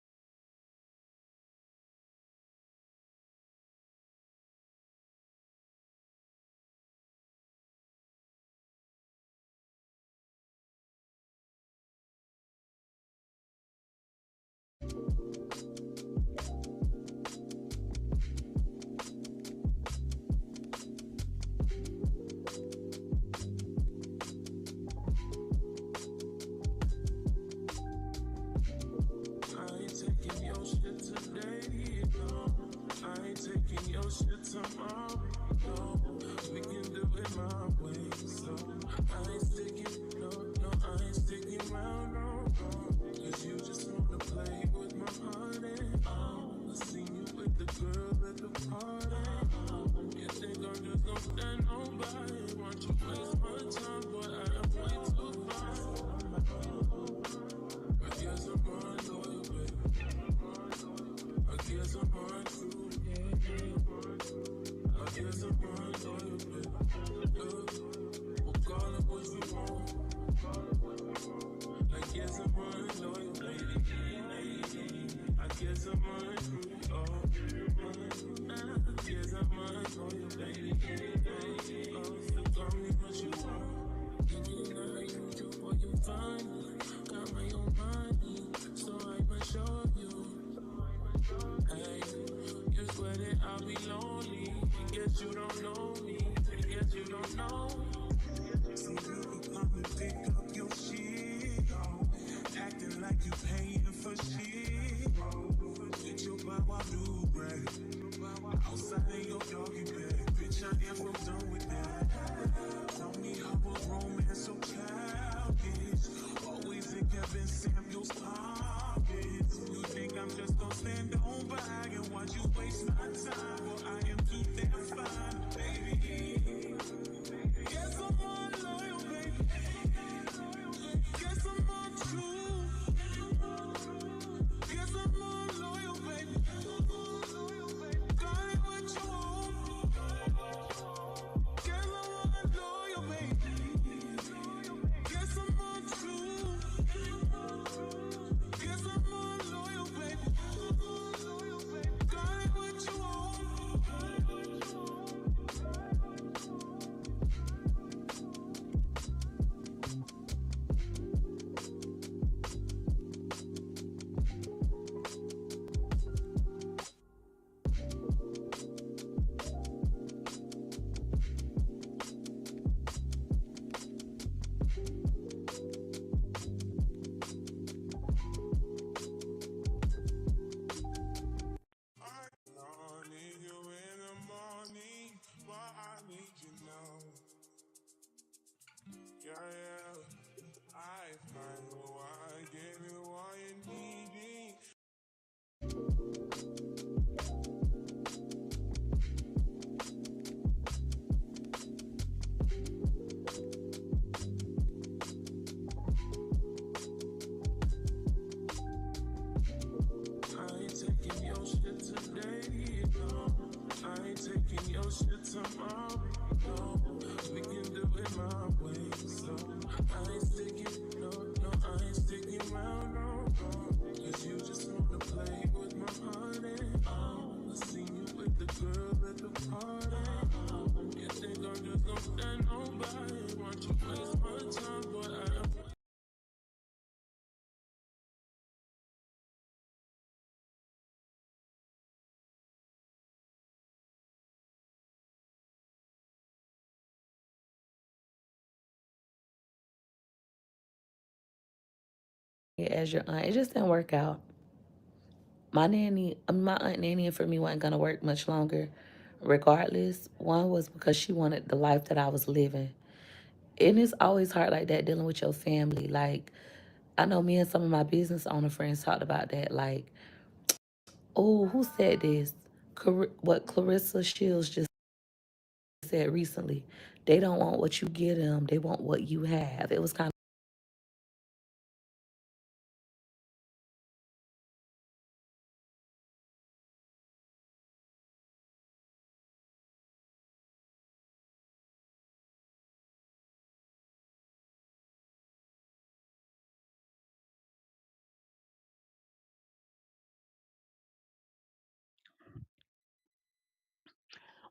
I ain't taking your shit today, no. I ain't taking your shit tomorrow, no. We can do it my way, so I ain't sticking, no, no, I ain't sticking around, no, no. Cause you just wanna play with my heart, and I seen you with the girl at the party. You think I'm just gonna stand nobody? Why don't you waste my time, boy? I am way too fine. I guess I'm unloyal, baby. I guess I'm untrue. I guess I'm unloyal, baby. We'll call it what you want. I guess I'm unloyal, baby. I guess I'm untrue. Oh, I guess I'm unloyal, baby. Oh, so call me what you want. Give me the night you do what you find. Got my own money, so I must show you. Hey, you swear that I'll be lonely. Guess you don't know me. Guess you don't know. So you can come and pick up your shit. Acting like you paying for shit. Get your bow do right. Outside of your doggy bag. Bitch, I am so done with that. Tell me how was romance so childish. Always in Kevin Samuel's pockets. You think I'm just gonna stand on by and watch you waste my time? Well, I am too damn fine, baby. Guess I'm unloyal, baby. Guess I'm untrue. Guess I'm unloyal, baby. Call it what you want. Guess I'm unloyal, baby. Guess I'm untrue. Guess I'm unloyal, baby. Call it what you want. as your aunt. It just didn't work out. My aunt Nanny for me wasn't gonna work much longer. Regardless, one was because she wanted the life that I was living. And it's always hard like that dealing with your family. Like I know me and some of my business owner friends talked about that. Like, oh, who said this? What Clarissa Shields just said recently. They don't want what you give them. They want what you have. It was kind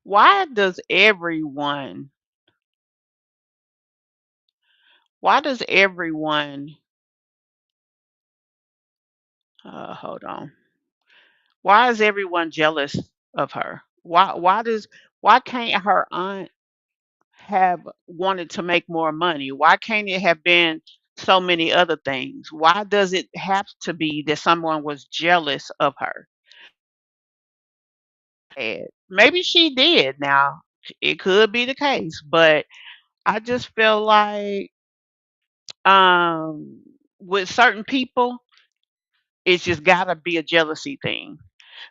Why does everyone why does everyone hold on. Why is everyone jealous of her? Why can't her aunt have wanted to make more money? Why can't it have been so many other things? Why does it have to be that someone was jealous of her? Maybe she did now. It could be the case, but I just feel like um with certain people, it's just gotta be a jealousy thing.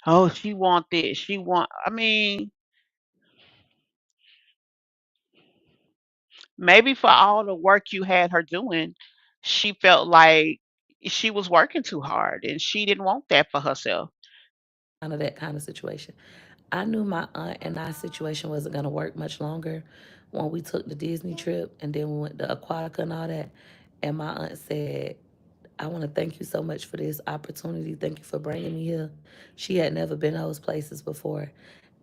Oh, she want this. She want I mean, maybe for all the work you had her doing, she felt like she was working too hard and she didn't want that for herself. of that kind of situation. I knew my aunt and I situation wasn't gonna work much longer when we took the Disney trip and then we went to Aquatica and all that. And my aunt said, I want to thank you so much for this opportunity. Thank you for bringing me here. She had never been those places before.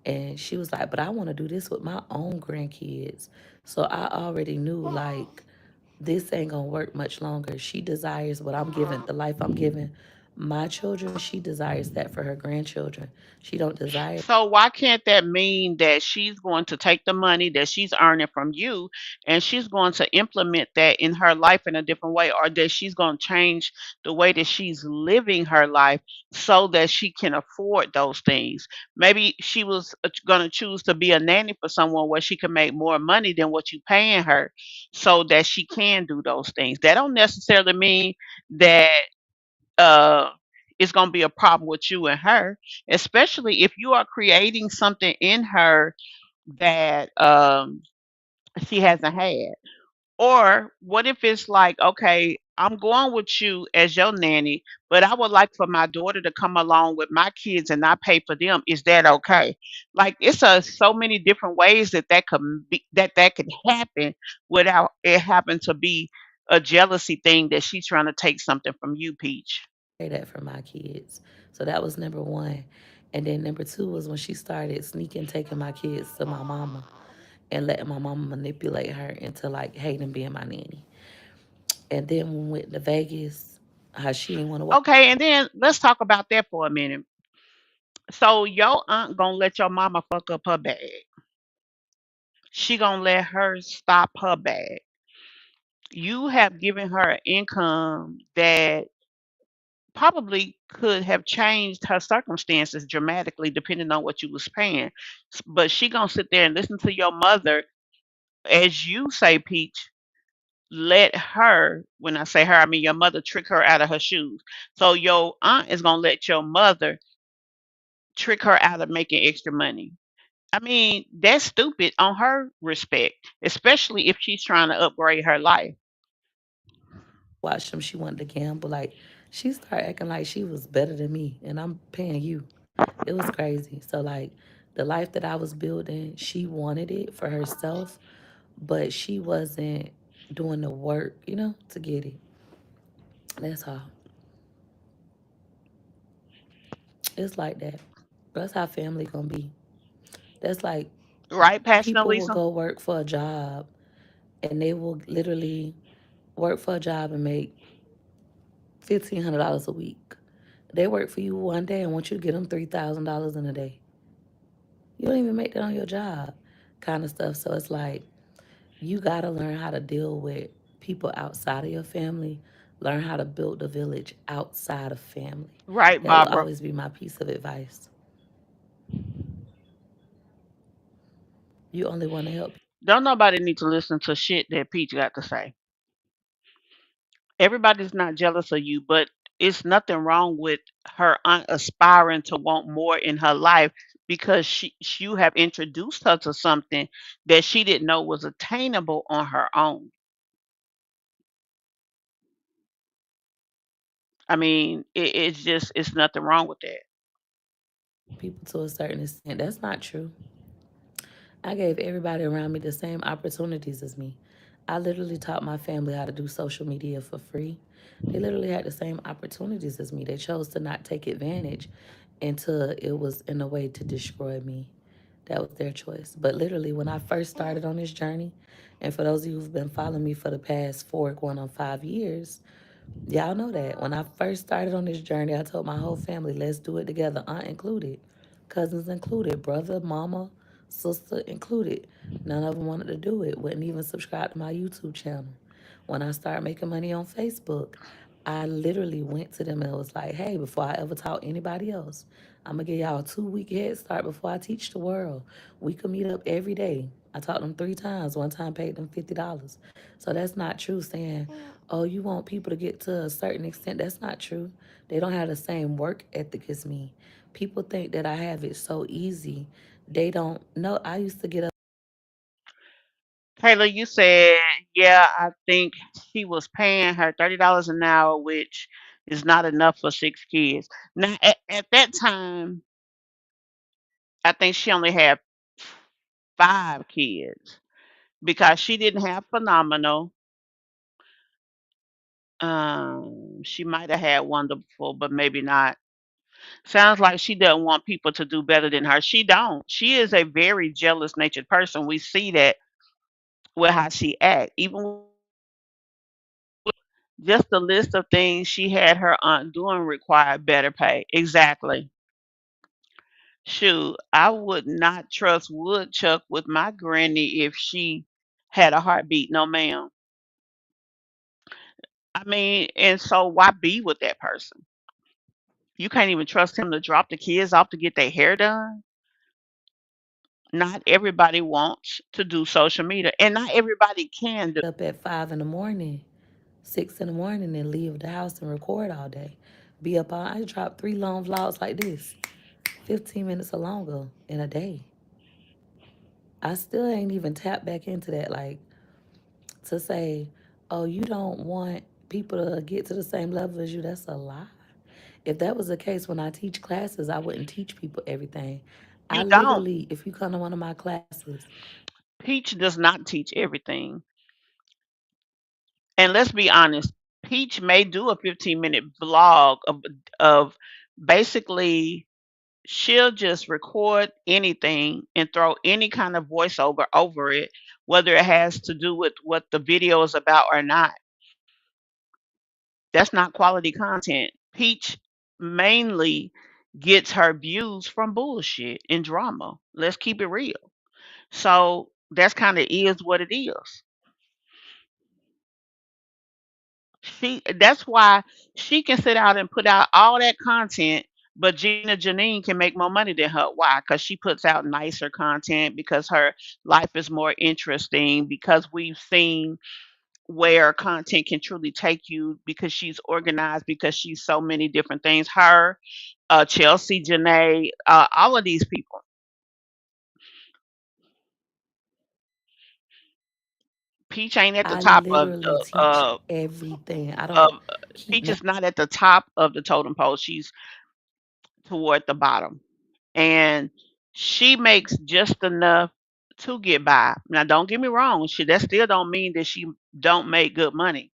And she was like, but I want to do this with my own grandkids. So I already knew, like, this ain't going to work much longer. She desires what I'm giving, the life I'm giving my children. She desires that for her grandchildren. She don't desire So why can't that mean that she's going to take the money that she's earning from you and she's going to implement that in her life in a different way, or that she's going to change the way that she's living her life so that she can afford those things? Maybe she was going to choose to be a nanny for someone where she can make more money than what you paying her so that she can do those things. That don't necessarily mean that uh it's going to be a problem with you and her, especially if you are creating something in her that she hasn't had. Or what if it's like, okay, I'm going with you as your nanny, but I would like for my daughter to come along with my kids and I pay for them. Is that okay? Like it's so many different ways that that could happen without it happen to be a jealousy thing that she's trying to take something from you, Peach. that for my kids. So that was number one. And then number two was when she started sneaking taking my kids to my mama and letting my mama manipulate her into like hating being my nanny. And then when we went to Vegas, how she didn't want to Okay, and then let's talk about that for a minute. So your aunt gonna let your mama fuck up her bag. She gonna let her stop her bag. You have given her an income that probably could have changed her circumstances dramatically depending on what you was paying. But she gonna sit there and listen to your mother, as you say, Peach. Let her, when I say her, I mean your mother, trick her out of her shoes. So your aunt is gonna let your mother trick her out of making extra money. I mean, that's stupid on her respect, especially if she's trying to upgrade her life. watch them. She wanted to gamble. Like she started acting like she was better than me, and I'm paying you. It was crazy. So like the life that I was building, she wanted it for herself, but she wasn't doing the work, to get it. That's all. It's like that. That's how family gonna be. That's like Right, Passionate people will Lisa? go work for a job and they will literally work for a job and make $1,500 a week. They work for you one day and want you to get them $3,000 in a day. You don't even make that on your job, kind of stuff. So it's like you gotta learn how to deal with people outside of your family, Learn how to build a village outside of family. Right, That will Barbara. always be my piece of advice. You only want to help. Don't nobody need to listen to shit that Peach got to say. Everybody's not jealous of you, but it's nothing wrong with her aspiring to want more in her life because you have introduced her to something that she didn't know was attainable on her own. I mean, it's nothing wrong with that. People to a certain extent. That's not true. I gave everybody around me the same opportunities as me. I literally taught my family how to do social media for free. They literally had the same opportunities as me. They chose to not take advantage until it was in a way to destroy me. That was their choice. But literally, when I first started on this journey, and for those of you who've been following me for the past 4 going on 5 years, y'all know that. When I first started on this journey, I told my whole family, let's do it together, aunt included, cousins included, brother, mama, sister included. None of them wanted to do it, wouldn't even subscribe to my YouTube channel. When I started making money on Facebook, I literally went to them and was like, hey, before I ever taught anybody else, I'm going to give y'all a 2 week head start before I teach the world. We could meet up every day. I taught them 3 times. One time paid them $50. So that's not true saying, oh, you want people to get to a certain extent. That's not true. They don't have the same work ethic as me. People think that I have it so easy. They don't know. I used to get up Kayla, you said, yeah, I think she was paying her $30 an hour, which is not enough for 6 kids. Now, at that time, I think she only had 5 kids because she didn't have phenomenal. She might have had wonderful, but maybe not. Sounds like she doesn't want people to do better than her. She don't. She is a very jealous natured person. We see that with how she act. Even just the list of things she had her aunt doing required better pay. Exactly. Shoot, I would not trust Woodchuck with my granny if she had a heartbeat. No, ma'am. I mean, and so why be with that person? You can't even trust him to drop the kids off to get their hair done. Not everybody wants to do social media, and not everybody can do. at 5 in the morning, 6 in the morning, and leave the house and record all day. Be up all. I drop 3 long vlogs like this, 15 minutes or longer in a day. I still ain't even tapped back into that. Like to say, oh, you don't want people to get to the same level as you. That's a lie. If that was the case when I teach classes, I wouldn't teach people everything. I You don't. literally, if you come to one of my classes, Peach does not teach everything. And let's be honest, Peach may do a 15-minute vlog of basically she'll just record anything and throw any kind of voiceover over it, whether it has to do with what the video is about or not. That's not quality content. Peach mainly gets her views from bullshit and drama. Let's keep it real. So that's kind of is what it is. That's why she can sit out and put out all that content, but Gina Janine can make more money than her. Why? Because she puts out nicer content, because her life is more interesting, because we've seen where content can truly take you, because she's organized, because she's so many different things. Her, Chelsea, Janae, all of these people. Peach ain't at the I top literally teach everything. I don't of keep Peach no. is not at the top of the totem pole. She's toward the bottom. And she makes just enough to get by. Now, don't get me wrong, that still don't mean that she don't make good money,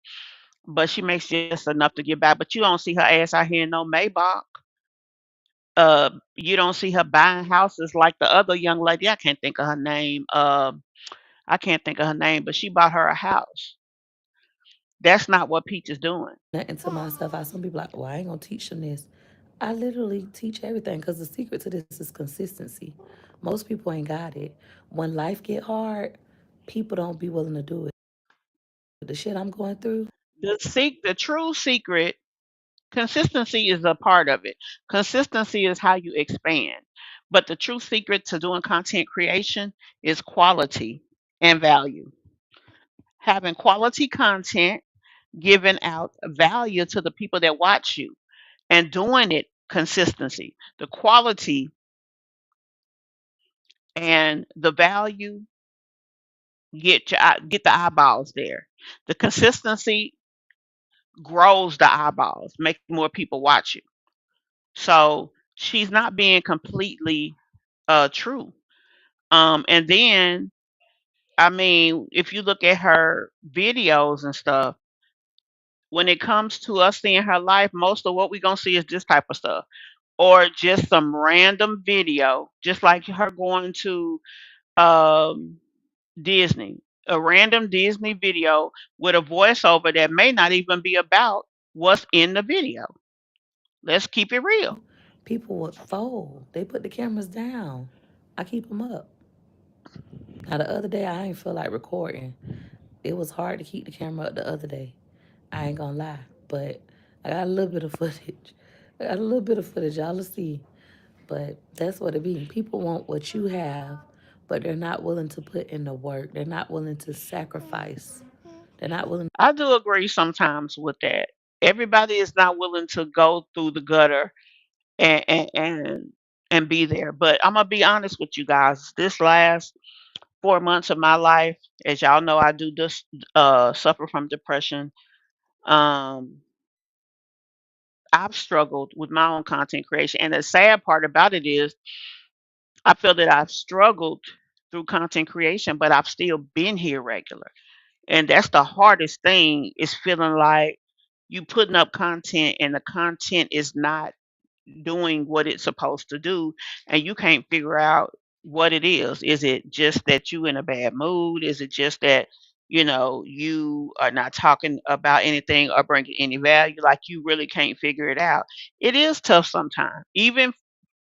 but she makes just enough to get by. But you don't see her ass out here in no Maybach. You don't see her buying houses like the other young lady. I can't think of her name. I can't think of her name, but she bought her a house. That's not what Peach is doing. Nothing to myself. I some people like, well, I ain't gonna teach them this. I literally teach everything because the secret to this is consistency. Most people ain't got it. When life get hard, people don't be willing to do it. The shit I'm going through, The true secret, consistency is a part of it. Consistency is how you expand. But the true secret to doing content creation is quality and value. Having quality content, giving out value to the people that watch you, and doing it consistency. The quality and the value get the eyeballs there. The consistency grows the eyeballs, make more people watch you. So she's not being completely true. And then I mean, if you look at her videos and stuff, when it comes to us seeing her life, most of what we're gonna see is this type of stuff. Or just some random video, just like her going to um Disney, a random Disney video with a voiceover that may not even be about what's in the video. Let's keep it real. People would fold. They put the cameras down. I keep them up. Now the other day I ain't feel like recording. It was hard to keep the camera up the other day. I ain't gonna lie, but I got a little bit of footage. I got a little bit of footage. Y'all will see. But that's what it be. People want what you have, but they're not willing to put in the work. They're not willing to sacrifice. They're not willing. I do agree sometimes with that. Everybody is not willing to go through the gutter and and be there. But I'm gonna be honest with you guys. This last 4 months of my life, as y'all know, I do this suffer from depression. Um, I've struggled with my own content creation, and the sad part about it is, I feel that I've struggled through content creation, but I've still been here regular. And that's the hardest thing is feeling like you putting up content and the content is not doing what it's supposed to do and you can't figure out what it is. Is it just that you in a bad mood? Is it just that you are not talking about anything or bringing any value? Like you really can't figure it out. It is tough sometimes. Even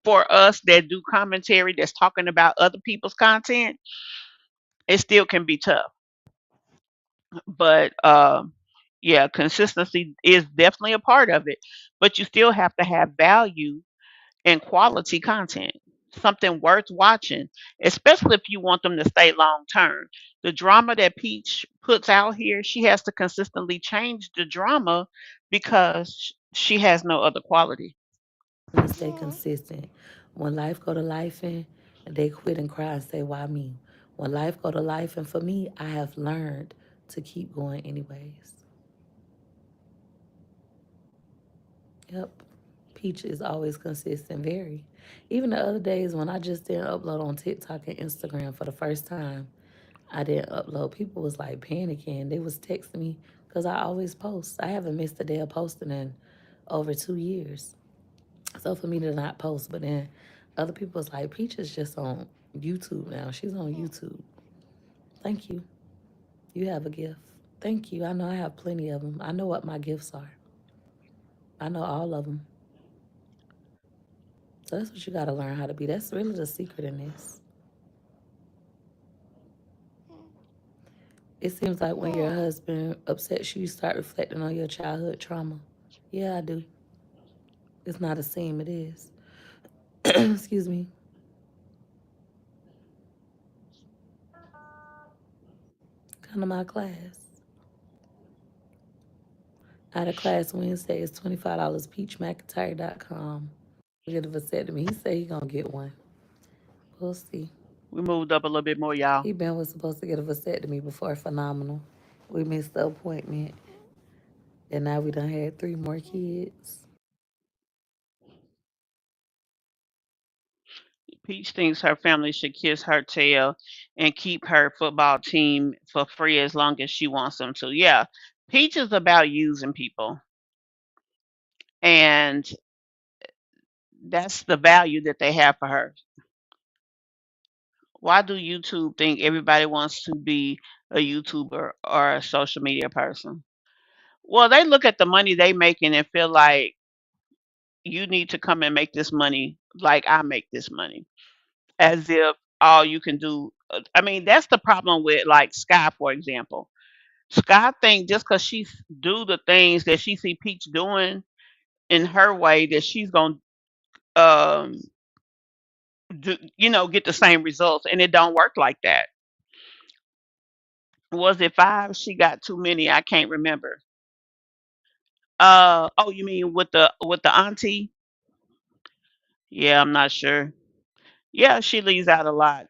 for us that do commentary that's talking about other people's content, it still can be tough. But yeah, consistency is definitely a part of it. But you still have to have value and quality content, something worth watching, especially if you want them to stay long term. The drama that Peach puts out here, she has to consistently change the drama because she has no other quality. To stay consistent. When life go to life and they quit and cry and say, why me? When life go to life and for me, I have learned to keep going anyways. Yep. Peach is always consistent, very. Even the other days when I just didn't upload on TikTok and Instagram for the first time, I didn't upload. People was like panicking. They was texting me because I always post. I haven't missed a day of posting in over 2 years. So for me to not post, but then other people was like, Peach is just on YouTube now. She's on YouTube. Thank you. You have a gift. Thank you. I know I have plenty of them. I know what my gifts are. I know all of them. So that's what you got to learn how to be. That's really the secret in this. It seems like when your husband upsets you, you start reflecting on your childhood trauma. Yeah, I do. It's not a seam, it is. Excuse me. Come to my class. I had a class Wednesday. It's $25. PeachMcIntyre.com. Get a vasectomy. He said he gonna get one. We'll see. We moved up a little bit more, y'all. He been was supposed to get a vasectomy before Phenomenal. We missed the appointment, and now we done had 3 more kids. Peach thinks her family should kiss her tail and keep her football team for free as long as she wants them to. Yeah, Peach is about using people, and that's the value that they have for her. Why do YouTube think everybody wants to be a YouTuber or a social media person? Well, they look at the money they making and feel like you need to come and make this money like I make this money, as if all you can do. I mean, that's the problem with like Sky, for example. Scott think just because she do the things that she see Peach doing in her way that she's gonna um get the same results, and it don't work like that. Was it five? She got too many. I can't remember. Oh, you mean with the auntie? Yeah, I'm not sure. Yeah, she leaves out a lot.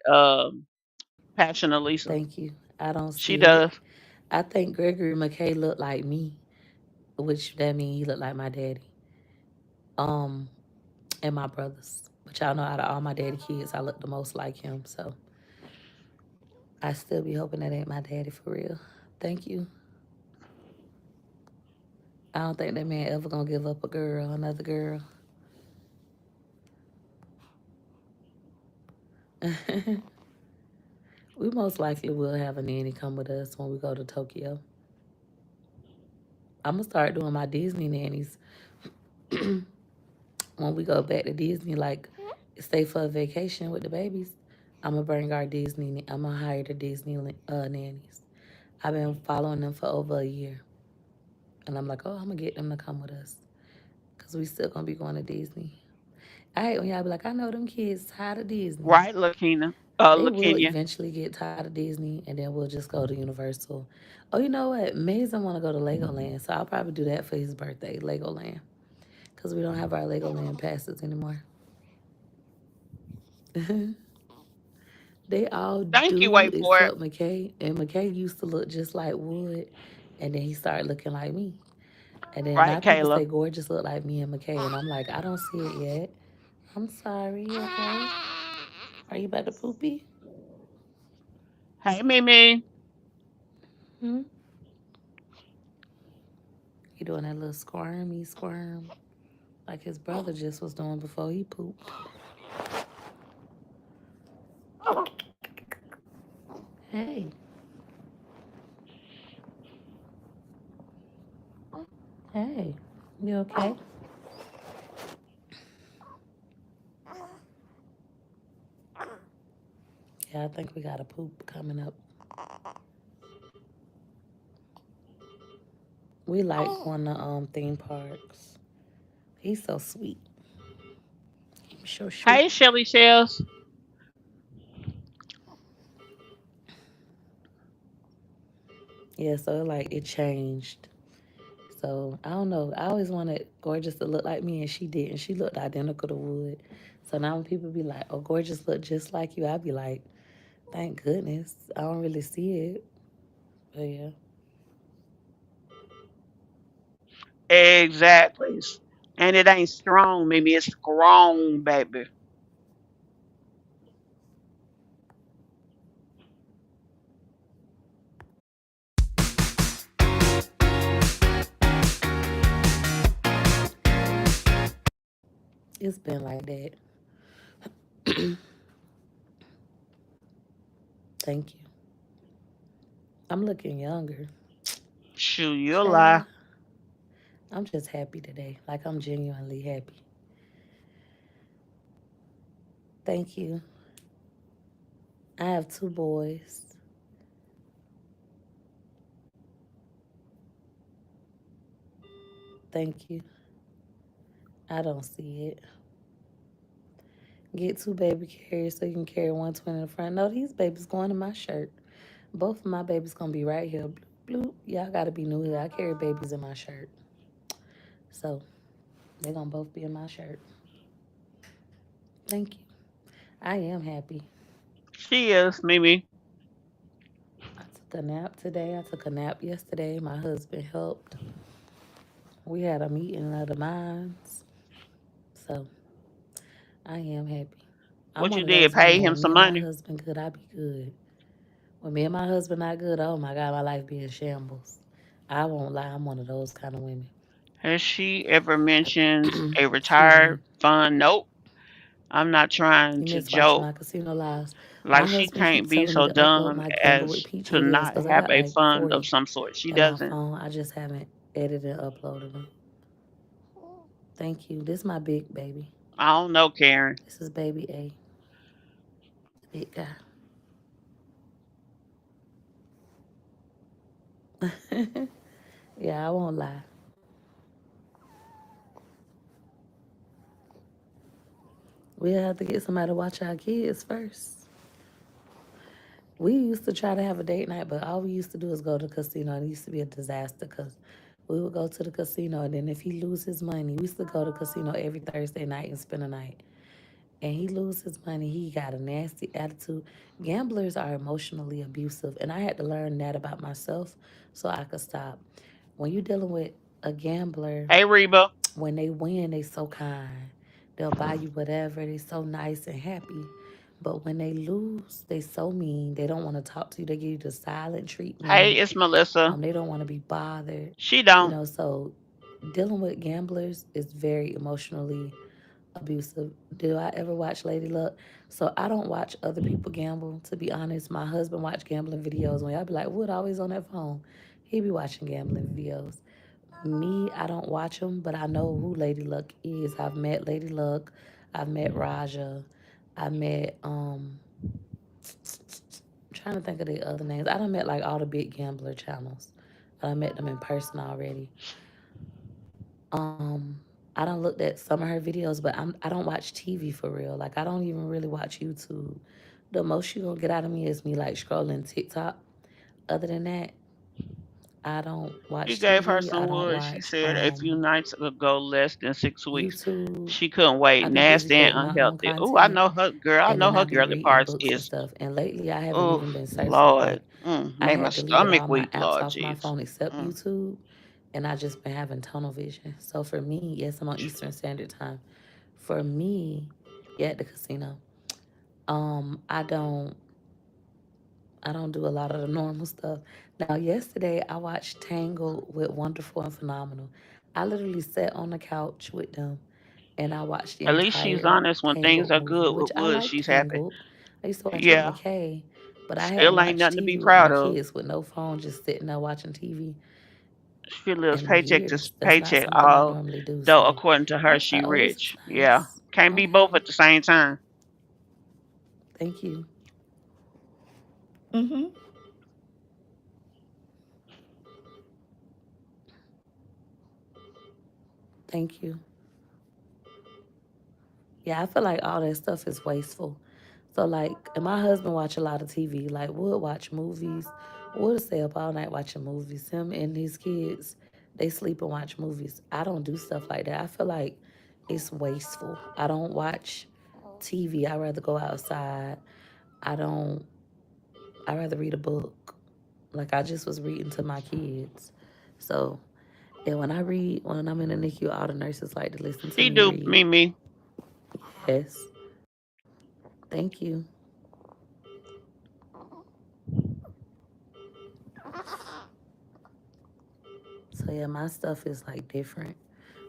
Passion Elisa. Thank you. I don't She see it. does. I think Gregory McKay looked like me, which that means he looked like my daddy. Um, and my brothers. But y'all know out of all my daddy kids, I look the most like him. So I still be hoping that ain't my daddy for real. Thank you. I don't think that man ever gonna give up a girl, another girl. We most likely will have a nanny come with us when we go to Tokyo. I'm gonna start doing my Disney nannies when we go back to Disney. Like, stay for a vacation with the babies. I'm gonna bring our Disney. I'm gonna hire the Disney nannies. I've been following them for over a year, and I'm like, oh, I'm gonna get them to come with us because we still gonna be going to Disney. I hate when y'all be like, I know them kids tired of Disney. Right, Lakina. They will Lakenya. eventually get tired of Disney, and then we'll just go to Universal. Oh, you know what? Mason want to go to Legoland, so I'll probably do that for his birthday, Legoland, because we don't have our Legoland passes anymore. They all Thank you. do Wait for it. except McKay, and McKay used to look just like Wood, and then he started looking like me. And then Right, now people Kayla. say Gorgeous look like me and McKay, and I'm like, I don't see it yet. I'm sorry. You okay? Are you about to poopy? Hey, Mimi. Hmm? He doing that little squirmy squirm like his brother just was doing before he pooped. Hey, hey, you okay? Yeah, I think we got a poop coming up. We like going to theme parks. He's so sweet. He's so sweet. Hey, Shelly Shells. Yeah, so it changed. So I don't know. I always wanted Gorgeous to look like me, and she didn't. She looked identical to Wood. So now when people be like, "Oh, Gorgeous look just like you," I be like, "Thank goodness." I don't really see it, but yeah. Exactly. And it ain't strong, Mimi. It's strong, baby. It's been like that. Thank you. I'm looking younger. Shoot, you lie. Child, I'm just happy today. Like, I'm genuinely happy. Thank you. I have two boys. Thank you. I don't see it. Get two baby carriers so you can carry one twin in the front. No, these babies going in my shirt. Both of my babies gonna be right here. Bloop, bloop. Y'all gotta be new here. I carry babies in my shirt. So they're gonna both be in my shirt. Thank you. I am happy. She is, Mimi. I took a nap today. I took a nap yesterday. My husband helped. We had a meeting of the minds. So I am happy. I'm What one you of did? those women. Pay him When me some and my money. husband good, I be good. When me and my husband not good, oh my God, my life be in shambles. I won't lie, I'm one of those kind of women. Has she ever mentioned a Excuse retired me. fund? Nope. I'm not trying You to miss watching joke. my casino lives. Like My she husband can't keep be telling me so to upload dumb my Gamble with as Peach to videos not because I have got a like fund of 40 some sort. She in my doesn't. phone. I just haven't edited and uploaded them. Thank you. This is my big baby. I don't know, Karen. This is baby A, the big guy. Yeah, I won't lie. We have to get somebody to watch our kids first. We used to try to have a date night, but all we used to do is go to the casino. And it used to be a disaster because we would go to the casino, and then if he lose his money, we used to go to the casino every Thursday night and spend a night. And he lose his money, he got a nasty attitude. Gamblers are emotionally abusive, and I had to learn that about myself so I could stop. When you're dealing with a gambler, Hey, Reba. when they win, they so kind. They'll buy you whatever. They so nice and happy. But when they lose, they so mean. They don't want to talk to you. They give you the silent Hey, treatment. it's Melissa. They don't want to be bothered. She don't. So dealing with gamblers is very emotionally abusive. Do I ever watch Lady Luck? So I don't watch other people gamble. To be honest, my husband watch gambling videos. When I be like, "Wood always on that phone," he be watching gambling videos. Me, I don't watch them, but I know who Lady Luck is. I've met Lady Luck. I've met Raja. I met I'm trying to think of the other names. I done met like all the big gambler channels. I done met them in person already. I don't looked at some of her videos, but I don't watch TV for real. Like I don't even really watch YouTube. The most you gonna get out of me is me like scrolling TikTok. Other than that, I don't She watch gave her TV. I some don't wood. She watch said a few nights ago, less than 6 weeks. YouTube. She couldn't wait. I be busy Nasty and creating my own unhealthy. Oh, I content, know her girl. I and know then her I be girly reading parts books and is, stuff. And lately, I haven't oh, even been searching. Lord. Like I Made my had deleted stomach all my weak, apps Lord off my jeez. phone except Mm. YouTube, and I just been having tunnel vision. So for me, yes, I'm on Eastern Standard Time. For me, yeah, at the casino. I don't do a lot of the normal stuff. Now, yesterday I watched Tangled with Wonderful and Phenomenal. I literally sat on the couch with them and I watched the At least she's entire honest. When things Tangled are movie, good which with I Wood, like she's happy. Tangled. I used to watch it with Yeah. McKay, but I hadn't Still ain't watched nothing to be TV with my proud of. kids with no phone, just sitting there watching TV She lives in paycheck to years. That's not paycheck, something I all normally do. though So according to I her, was she like, oh, this is rich. Yeah. nice. Can't be both Okay. at the same time. Thank you. Thank you. Yeah, I feel like all that stuff is wasteful. So like, and my husband watch a lot of TV. Like, would watch movies. Would stay up all night watching movies. Him and his kids, they sleep and watch movies. I don't do stuff like that. I feel like it's wasteful. I don't watch TV. I rather go outside. I don't. I rather read a book. Like I just was reading to my kids. So, and when I read, when I'm in the NICU, all the nurses like to listen to She me do, read. Mimi. Yes. Thank you. So yeah, my stuff is like different.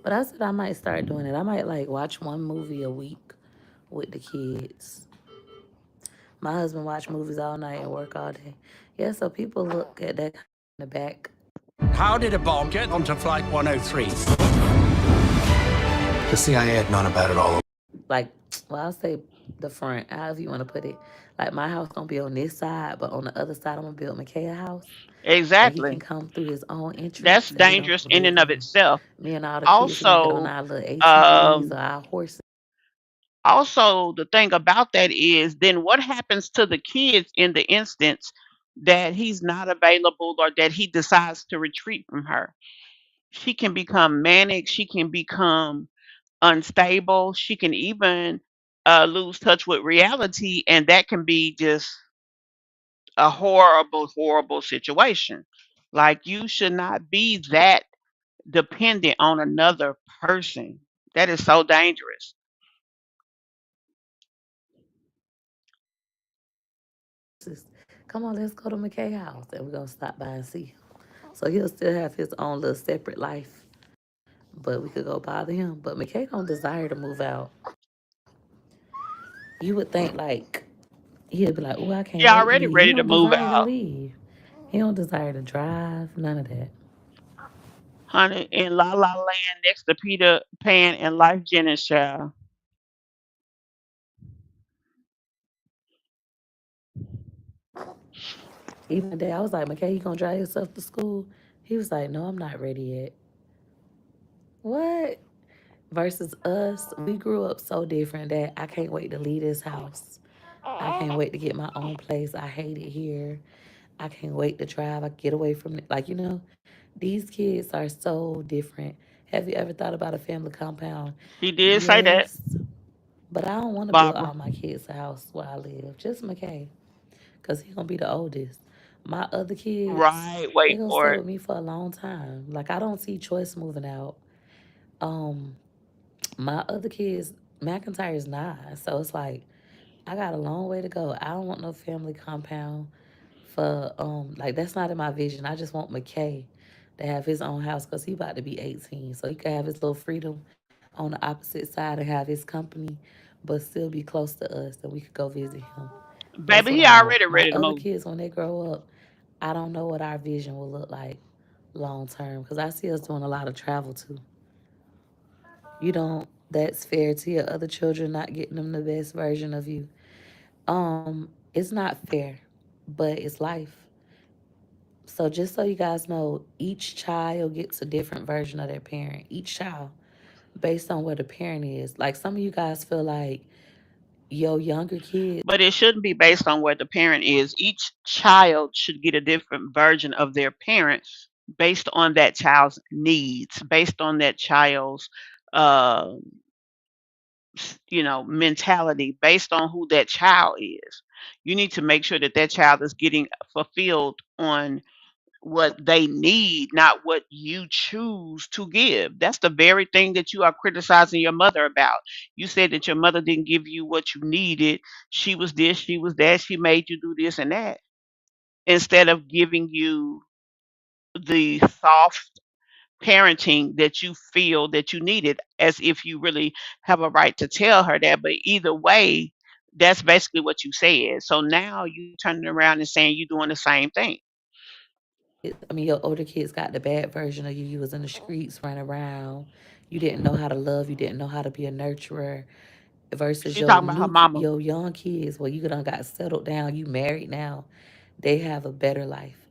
But I said I might start doing it. I might like watch one movie a week with the kids. My husband watch movies all night and work all day. Yeah, so people look at that kind of in the back. How did a bomb get onto Flight 103? The CIA had known about it all. Like, well, I'll say the front, however you want to put it. Like my house gonna be on this side, but on the other side I'm gonna build McKay a house. So he can Exactly. come through his own That's entrance and we don't dangerous go in live and in of them. itself. Me and all the kids are gonna get on Also, our little ATVs or um, our horses. also the thing about that is then what happens to the kids in the instance that he's not available or that he decides to retreat from her? She can become manic, she can become unstable, she can even lose touch with reality, and that can be just a horrible, horrible situation. Like you should not be that dependent on another person. That is so dangerous. Come on, let's go to McKay house and we're gonna stop by and see him. So he'll still have his own little separate life. But we could go bother him. But McKay don't desire to move out. You would think like he'd be like, oh, I She can't wait to already leave. He ready to don't move desire to out. leave. He don't desire to drive, none of that. Honey, in La La Land next to Peter Pan and Life Jennings child. Even one day I was like, McKay, you gonna drive yourself to school? He was like, no, I'm not ready yet. What? Versus us, we grew up so different that I can't wait to leave this house. I can't wait to get my own place. I hate it here. I can't wait to drive. I get away from it. Like, these kids are so different. Have you ever thought about a family compound? He did say that, Yes. But I don't want to build Barbara. all my kids a house where I live. Just McKay. Because he going to be the oldest. My other kids, Right. they Wait going to for stay it. with me for a long time. Like, I don't see Choice moving out. Um, my other kids, McIntyre's 9. So it's like, I got a long way to go. I don't want no family compound for like that's not in my vision. I just want McKay to have his own house because he about to be 18. So he can have his little freedom on the opposite side and have his company, but still be close to us and we could go visit him. That's Baby, what he I want. already My ready to other move. kids, when they grow up, I don't know what our vision will look like long term because I see us doing a lot of travel too. You don't, that's fair to your other children, not getting them the best version of you. It's not fair, but it's life. So just so you guys know, each child gets a different version of their parent. Each child, based on where the parent is. Like some of you guys feel like your younger kids But it shouldn't be based on where the parent is. Each child should get a different version of their parent based on that child's needs, based on that child's uh mentality, based on who that child is. You need to make sure that that child is getting fulfilled on what they need, not what you choose to give. That's the very thing that you are criticizing your mother about. You said that your mother didn't give you what you needed. She was this, she was that, she made you do this and that, instead of giving you the soft parenting that you feel that you needed, as if you really have a right to tell her that. But either way, that's basically what you said. So now you turning around and saying you're doing the same thing. I mean, your older kids got the bad version of you. You was in the streets running around. You didn't know how to love. You didn't know how to be a nurturer. Versus She talking about her mama. your young kids, well, you done got settled down. You married now. They have a better life.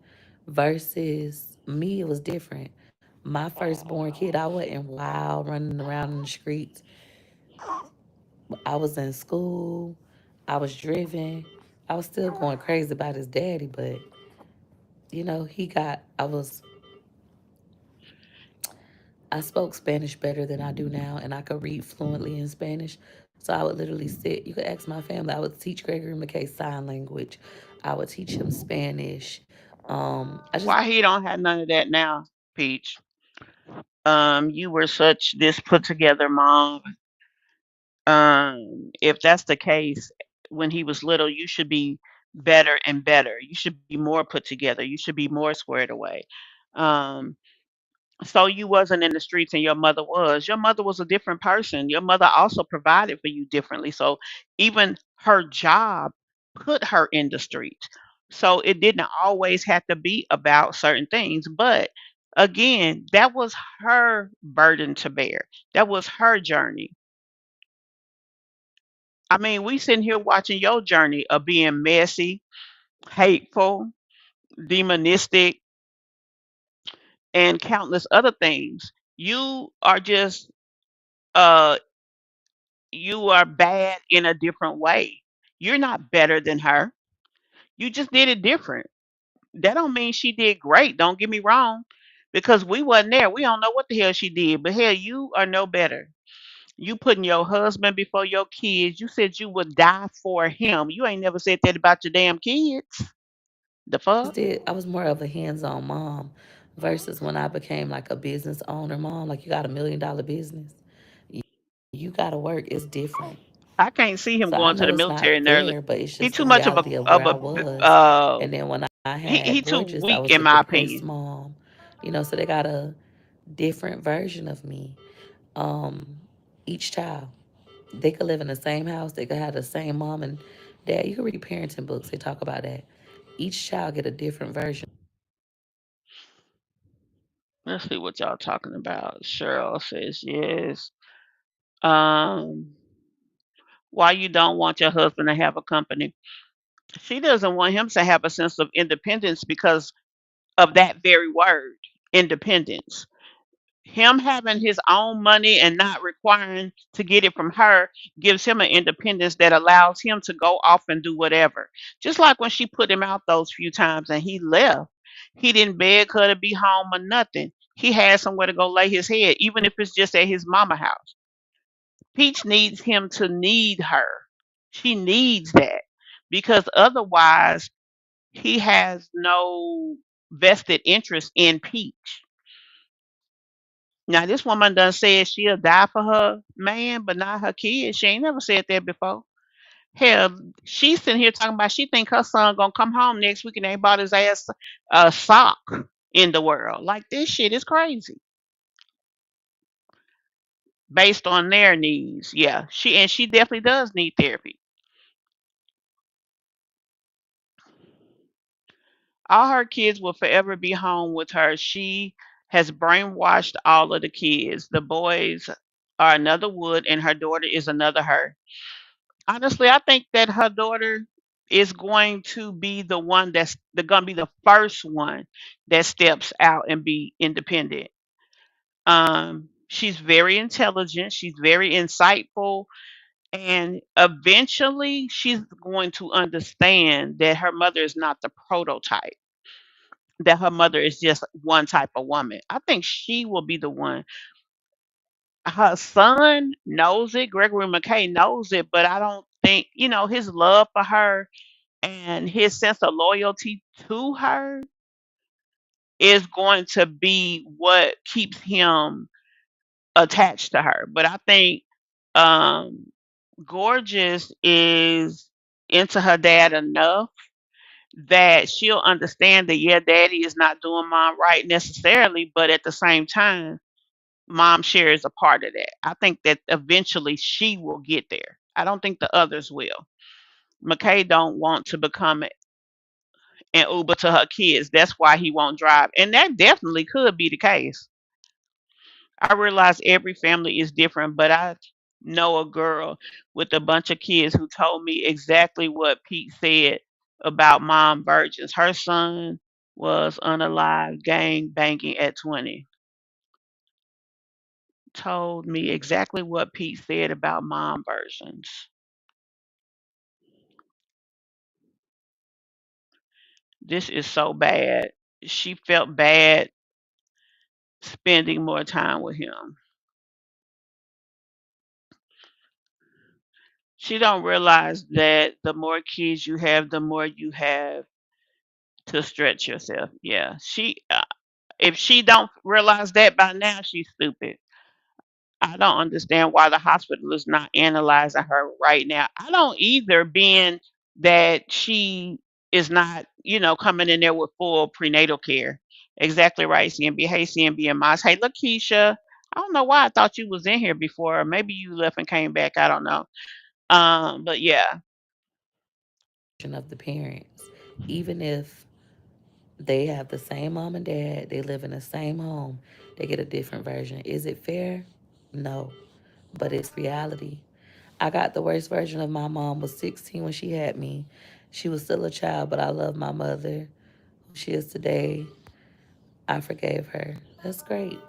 Versus me, it was different. My firstborn kid, I wasn't wild running around in the streets. I was in school. I was driven. I was still going crazy about his daddy, but I spoke Spanish better than I do now, and I could read fluently in Spanish. So I would literally sit. You could ask my family. I would teach Gregory McKay sign language. I would teach him Spanish. I just Why he don't have none of that now, Peach? You were such this put together mom. If that's the case, when he was little, you should be better and better. You should be more put together. You should be more squared away. Um, so you wasn't in the streets and your mother was. Your mother was a different person. Your mother also provided for you differently. So even her job put her in the streets. So it didn't always have to be about certain things. But again, that was her burden to bear. That was her journey. I mean, we sitting here watching your journey of being messy, hateful, demonistic, and countless other things. You are just uh you are bad in a different way. You're not better than her. You just did it different. That don't mean she did great. Don't get me wrong. Because we wasn't there. We don't know what the hell she did. But hell, you are no better. You putting your husband before your kids. You said you would die for him. You ain't never said that about your damn kids. The fuck? did. I was more of a hands-on mom versus when I became like a business owner mom. Like you got $1 million business, you got to work. It's different. I can't see him So I going to know the it's military not in there. fair, but it's He just the too much reality of where of I a was. uh And then when I he had too gorgeous, I weak was a in my depressed opinion. mom. So they got a different version of me. Um, each child, they could live in the same house. They could have the same mom and dad. You can read parenting books. They talk about that. Each child get a different version. Let's see what y'all talking about. Cheryl says yes. Um, why you don't want your husband to have a company? She doesn't want him to have a sense of independence because of that very word, independence. Him having his own money and not requiring to get it from her gives him an independence that allows him to go off and do whatever. Just like when she put him out those few times and he left, he didn't beg her to be home or nothing. He had somewhere to go lay his head, even if it's just at his mama house. Peach needs him to need her. She needs that because otherwise he has no vested interest in Peach. Now this woman done said she'll die for her man, but not her kids. She ain't never said that before. Hell, she's sitting here talking about she think her son gonna come home next week and they bought his ass a sock in the world. Like this shit is crazy. Based on their needs. Yeah. She definitely does need therapy. All her kids will forever be home with her. She has brainwashed all of the kids. The boys are another Wood and her daughter is another her. Honestly, I think that her daughter is going to be the one gonna be the first one that steps out and be independent. She's very intelligent, she's very insightful, and eventually she's going to understand that her mother is not the prototype, that her mother is just one type of woman. I think she will be the one. Her son knows it, Gregory McKay knows it, but I don't think, his love for her and his sense of loyalty to her is going to be what keeps him attached to her. But I think um, Gorgeous is into her dad enough that she'll understand that, yeah, daddy is not doing mom right necessarily, but at the same time, mom shares a part of that. I think that eventually she will get there. I don't think the others will. McKay don't want to become an Uber to her kids. That's why he won't drive. And that definitely could be the case. I realize every family is different, but I know a girl with a bunch of kids who told me exactly what Pete said about mom virgins. Her son was unalive, gang banging at 20. Told me exactly what Pete said about mom virgins. This is so bad. She felt bad spending more time with him. She don't realize that the more kids you have, the more you have to stretch yourself. Yeah, if she don't realize that by now, she's stupid. I don't understand why the hospital is not analyzing her right now. I don't either, being that she is not, coming in there with full prenatal care. Exactly right, CMB. Hey, CMB and Moss. Hey, look, Keisha. I don't know why I thought you was in here before. Or maybe you left and came back. I don't know. But yeah, Of the parents, even if they have the same mom and dad, they live in the same home, they get a different version. Is it fair? No, but it's reality. I got the worst version of my mom. Was 16 when she had me. She was still a child, but I love my mother, who she is today. I forgave her. That's great.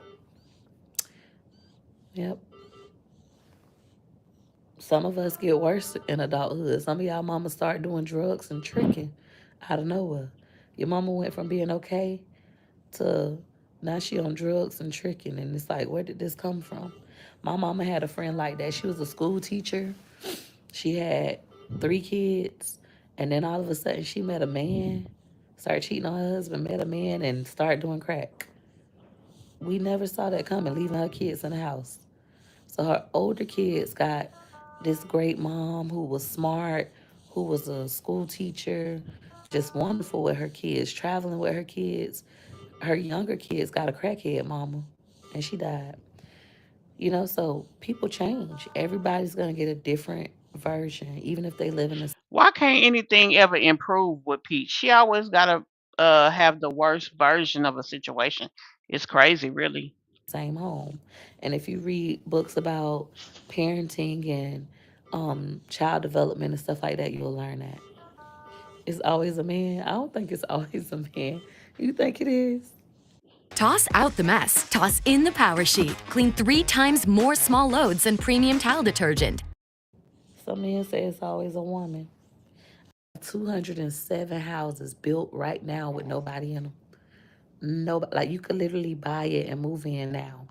Yep. Some of us get worse in adulthood. Some of y'all mamas start doing drugs and tricking out of nowhere. Your mama went from being okay to now she on drugs and tricking, and it's like, where did this come from? My mama had a friend like that. She was a school teacher. She had 3 kids, and then all of a sudden she met a man, started cheating on her husband, met a man, and started doing crack. We never saw that coming, leaving her kids in the house. So her older kids got this great mom who was smart, who was a school teacher, just wonderful with her kids, traveling with her kids. Her younger kids got a crackhead mama, and she died. So people change. Everybody's gonna get a different version, even if they live in the why can't anything ever improve with Peach? She always gotta have the worst version of a situation. It's crazy, really. same home. And if you read books about parenting and child development and stuff like that, you'll learn that. It's always a man. I don't think it's always a man. You think it is? Toss out the mess. Toss in the Power Sheet. Clean 3 times more small loads than premium towel detergent. Some men say it's always a woman. 207 houses built right now with nobody in them. Nobody, like you could literally buy it and move in now.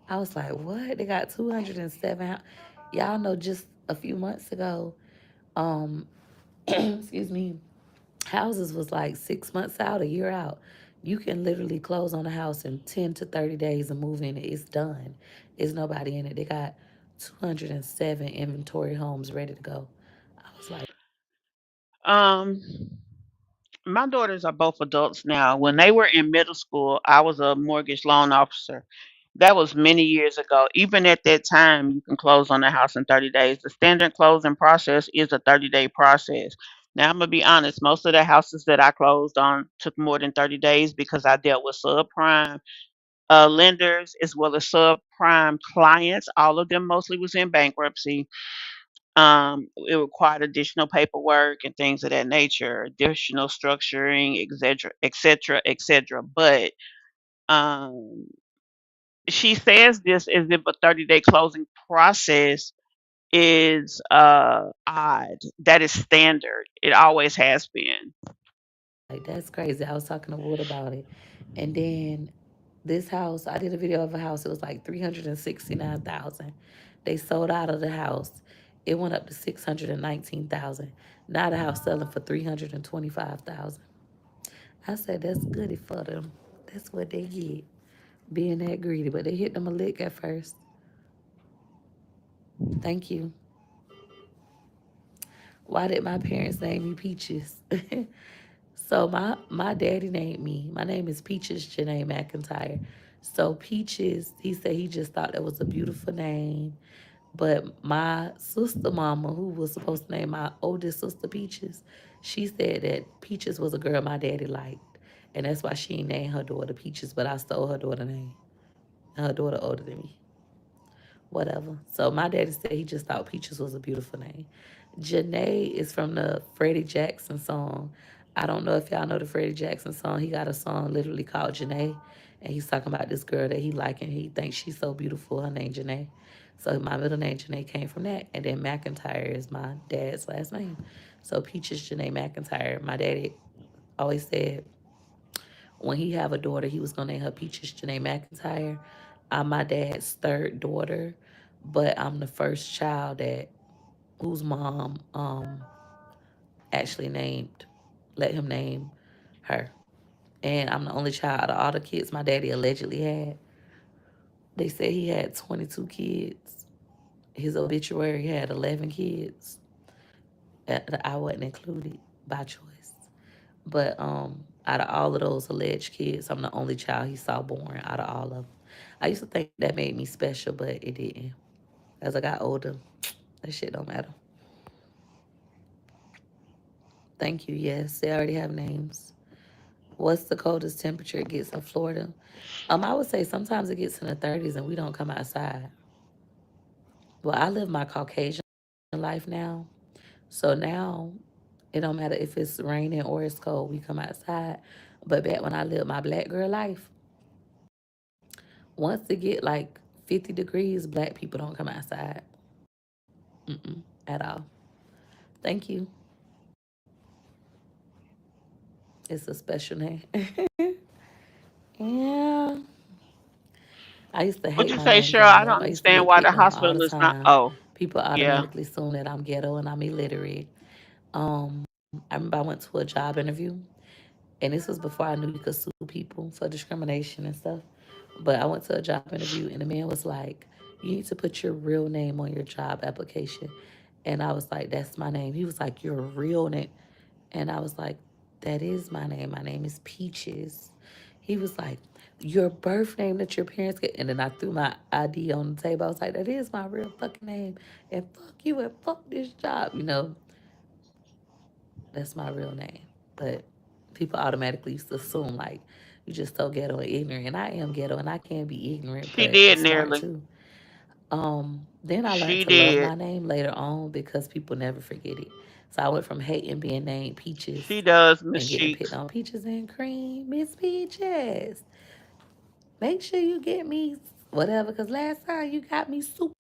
I was like, what? They got 207. Y'all know just a few months ago, um, excuse me, houses was like 6 months out, a year out. You can literally close on a house in 10 to 30 days and move in it. It's done. There's nobody in it. They got 207 inventory homes ready to go. I was like, Um, my daughters are both adults now. When they were in middle school, I was a mortgage loan officer. That was many years ago. Even at that time, you can close on the house in 30 days. The standard closing process is a 30-day process. Now, I'm going to be honest, most of the houses that I closed on took more than 30 days because I dealt with subprime lenders as well as subprime clients. All of them mostly was in bankruptcy. It required additional paperwork and things of that nature, additional structuring, etc., etc., etc. But um, she says this as if a 30-day closing process is odd. That is standard. It always has been. that's crazy. I was talking to Wood about it. And then this house, I did a video of a house. It was like 369,000. They sold out of the house. It went up to 619,000. Now the house selling for 325,000. I said that's good for them. That's what they get. Being that greedy. But they hit them a lick at first. Thank you. Why did my parents name me Peaches? So my daddy named me. My name is Peaches Janae McIntyre. So Peaches, he said he just thought that was a beautiful name. But my sister mama, who was supposed to name my oldest sister Peaches, she said that Peaches was a girl my daddy liked. And that's why she named her daughter Peaches, but I stole her daughter name. And her daughter older than me. Whatever. So my daddy said he just thought Peaches was a beautiful name. Janae is from the Freddie Jackson song. I don't know if y'all know the Freddie Jackson song. He got a song literally called Janae. And he's talking about this girl that he like and he thinks she's so beautiful. Her name Janae. So my middle name Janae came from that. And then McIntyre is my dad's last name. So Peaches Janae McIntyre. My daddy always said when he have a daughter, he was gonna name her Peaches Janae McIntyre. I'm my dad's third daughter, but I'm the first child that whose mom actually named let him name her. And I'm the only child out of all the kids my daddy allegedly had. They said he had 22 kids. His obituary had 11 kids. I wasn't included by choice. But out of all of those alleged kids, I'm the only child he saw born out of all of them. I used to think that made me special, but it didn't. As I got older, that shit don't matter. Thank you. Yes, they already have names. What's the coldest temperature it gets in Florida? I would say sometimes it gets in the 30s and we don't come outside. Well, I live my Caucasian life now, so now it don't matter if it's raining or it's cold. We come outside. But back when I lived my black girl life, once it get like 50 degrees, black people don't come outside. At all. Thank you. It's a special name. Yeah. I used to What hate you my say, name Cheryl? growing I up. don't I used to understand get why the picked on all hospital the is not. time. Oh, People yeah. automatically assume that I'm ghetto and I'm illiterate. I remember I went to a job interview, and this was before I knew you could sue people for discrimination and stuff. But I went to a job interview, and the man was like, "You need to put your real name on your job application." And I was like, "That's my name." He was like, "Your real name?" And I was like, that is my name. My name is Peaches. He was like, your birth name that your parents get. And then I threw my ID on the table. I was like, that is my real fucking name. And fuck you and fuck this job. That's my real name. But people automatically used to assume like you just so ghetto and ignorant. And I am ghetto and I can be ignorant, She but I'm did smart nearly. too. Then I learned She to love did. my name later on because people never forget it. So I went from hating being named She Peaches does, Miss and getting picked Cheeks. on Peaches and Cream. Miss Peaches, make sure you get me whatever because last time you got me soup.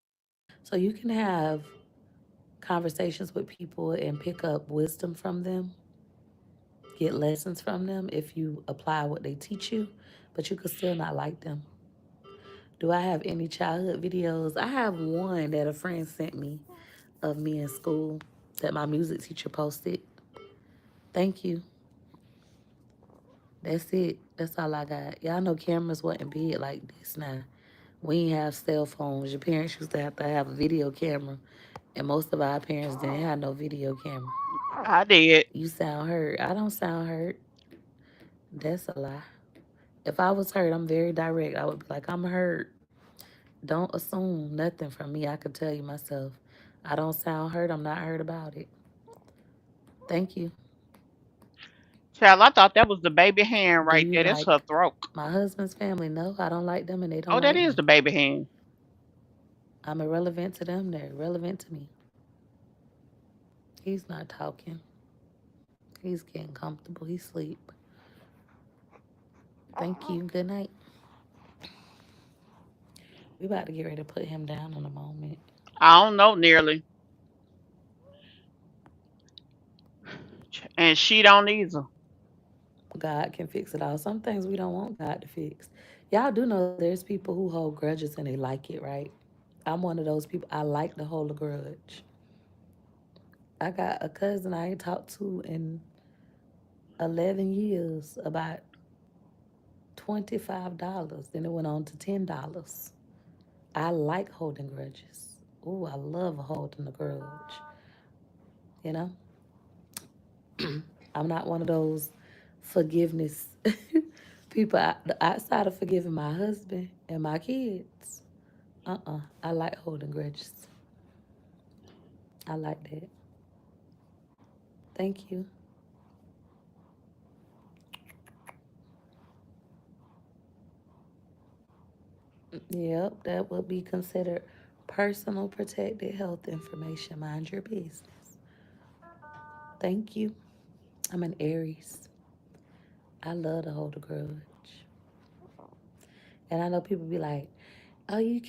So you can have conversations with people and pick up wisdom from them, get lessons from them if you apply what they teach you, but you could still not like them. Do I have any childhood videos? I have one that a friend sent me of me in school that my music teacher posted. Thank you. That's it. That's all I got. Y'all know cameras wasn't big like this now. We ain't have cell phones. Your parents used to have a video camera, and most of our parents didn't have no video camera. I did. You sound hurt. I don't sound hurt. That's a lie. If I was hurt, I'm very direct. I would be like, I'm hurt. Don't assume nothing from me. I could tell you myself. I don't sound hurt. I'm not hurt about it. Thank you. Child, I thought that was the baby hand Do right you there. That's her like throat. my husband's family? No, I don't like them and they don't Oh, that like is me. the baby hand. I'm irrelevant to them. They're irrelevant to me. He's not talking. He's getting comfortable. He's asleep. Thank you. Good night. We about to get ready to put him down in a moment. I don't know nearly. And she don't either. God can fix it all. Some things we don't want God to fix. Y'all do know there's people who hold grudges and they like it, right? I'm one of those people. I like to hold a grudge. I got a cousin I ain't talked to in 11 years about $25. Then it went on to $10. I like holding grudges. Ooh, I love holding a grudge. You know, I'm not one of those forgiveness people outside of forgiving my husband and my kids. I like holding grudges. I like that. Thank you. Yep, that would be considered personal protected health information. Mind your business. Thank you. I'm an Aries. I love to hold a grudge. And I know people be like, oh, you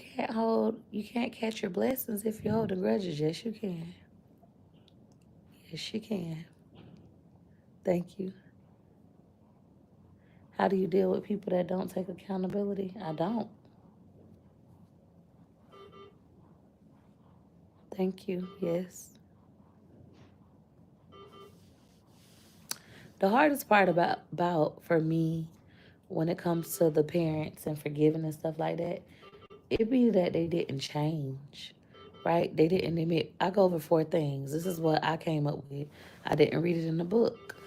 can't catch your blessings if you're holding grudges. Yes, you can. Yes, you can. Thank you. How do you deal with people that don't take accountability? I don't. Thank you. Yes. The hardest part about for me when it comes to the parents and forgiving and stuff like that, it be that they didn't change. Right? They didn't admit. I go over four things. This is what I came up with. I didn't read it in the book.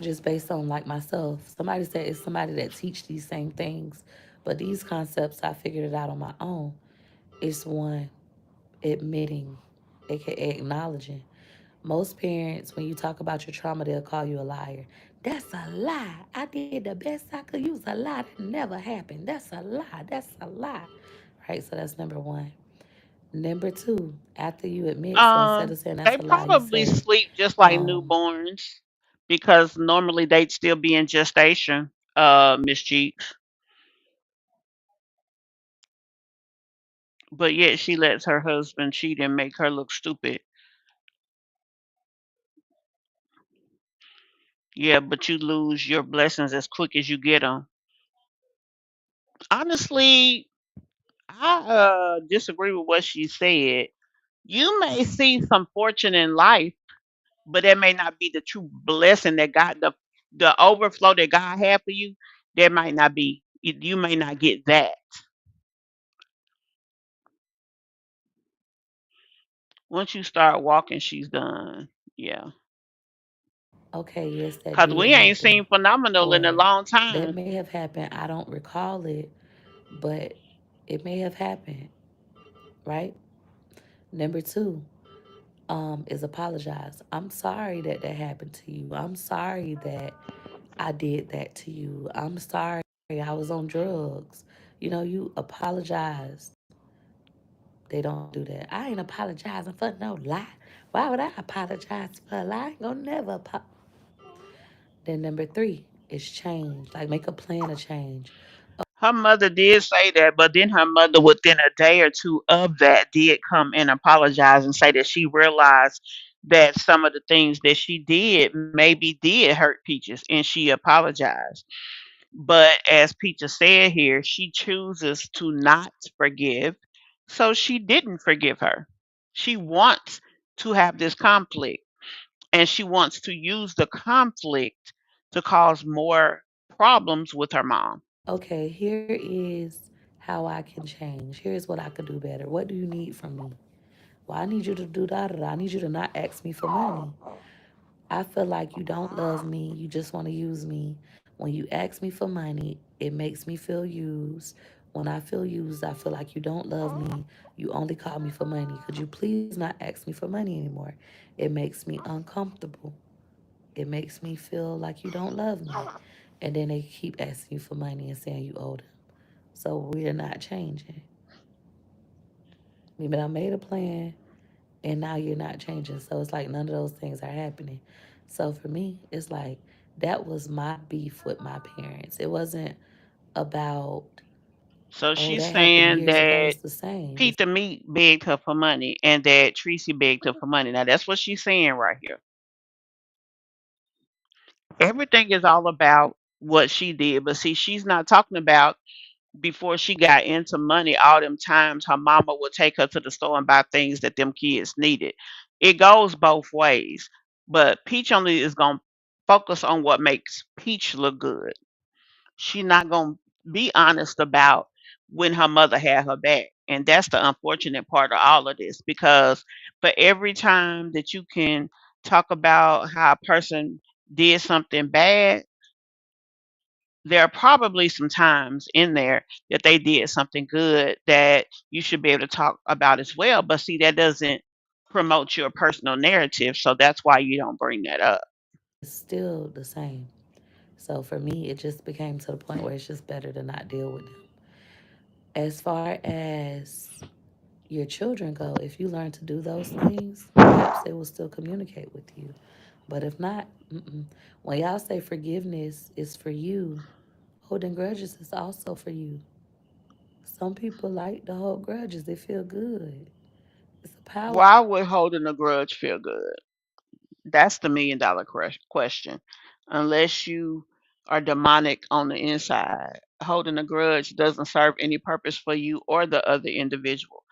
Just based on like myself. Somebody said it's somebody that teach these same things. But these concepts I figured it out on my own. It's one, admitting, aka acknowledging. Most parents, when you talk about your trauma, they'll call you a liar. That's a lie. I did the best I could use a lie. That never happened. That's a lie. That's a lie. Right? So that's number one. Number two, after you admit, so instead of saying They that's a lie, you probably say, sleep just like um, newborns because normally they'd still be in gestation, Miss Cheeks. But yet she lets her husband cheat and make her look stupid. Yeah, but you lose your blessings as quick as you get them. Honestly, I disagree with what she said. You may see some fortune in life, but that may not be the true blessing that God, the overflow that God had for you. There might not be. You may not get that. Once you start walking, she's done. Yeah, okay, yes, that cause did we ain't happen. seen phenomenal in a Or long that time. may have happened. I don't recall it, but it may have happened, right? Number two, is apologize. I'm sorry that that happened to you. I'm sorry that I did that to you. I'm sorry I was on drugs. You know, you apologize. They don't do that. I ain't apologizing for no lie. Why would I apologize for a lie? I ain't gonna never Then number three is change. Like make a plan of change. Her mother did say that, but then her mother, within a day or two of that, did come and apologize and say that she realized that some of the things that she did maybe did hurt Peaches, and she apologized. But as Peaches said here, she chooses to not forgive, so she didn't forgive her. She wants to have this conflict, and she wants to use the conflict to cause more problems with her mom. Okay, here is how I can change. Here's what I could do better. What do you need from me? Well, I need you to do that. I need you to not ask me for money. I feel like you don't love me. You just want to use me. When you ask me for money, it makes me feel used. When I feel used, I feel like you don't love me. You only call me for money. Could you please not ask me for money anymore? It makes me uncomfortable. It makes me feel like you don't love me. And then they keep asking you for money and saying you owe them. So we're not changing. Maybe I made a plan and now you're not changing. So it's like none of those things are happening. So for me, it's like that was my beef with my parents. It wasn't about, So oh, she's that happened saying years ago. that It's the same. Pete the Meat begged her for money and that Tracy begged her for money. Now that's what she's saying right here. Everything is all about what she did, but see, she's not talking about before she got into money, all them times her mama would take her to the store and buy things that them kids needed. It goes both ways. But Peach only is gonna focus on what makes Peach look good. She not gonna be honest about when her mother had her back. And that's the unfortunate part of all of this because for every time that you can talk about how a person did something bad, there are probably some times in there that they did something good that you should be able to talk about as well. But see, that doesn't promote your personal narrative. So that's why you don't bring that up. It's still the same. So for me, it just became to the point where it's just better to not deal with them. As far as your children go, if you learn to do those things, perhaps they will still communicate with you. But if not, when y'all say forgiveness is for you, holding grudges is also for you. Some people like to hold grudges, they feel good. It's a power. Why would holding a grudge feel good? That's the $1 million question. Unless you are demonic on the inside, holding a grudge doesn't serve any purpose for you or the other individual.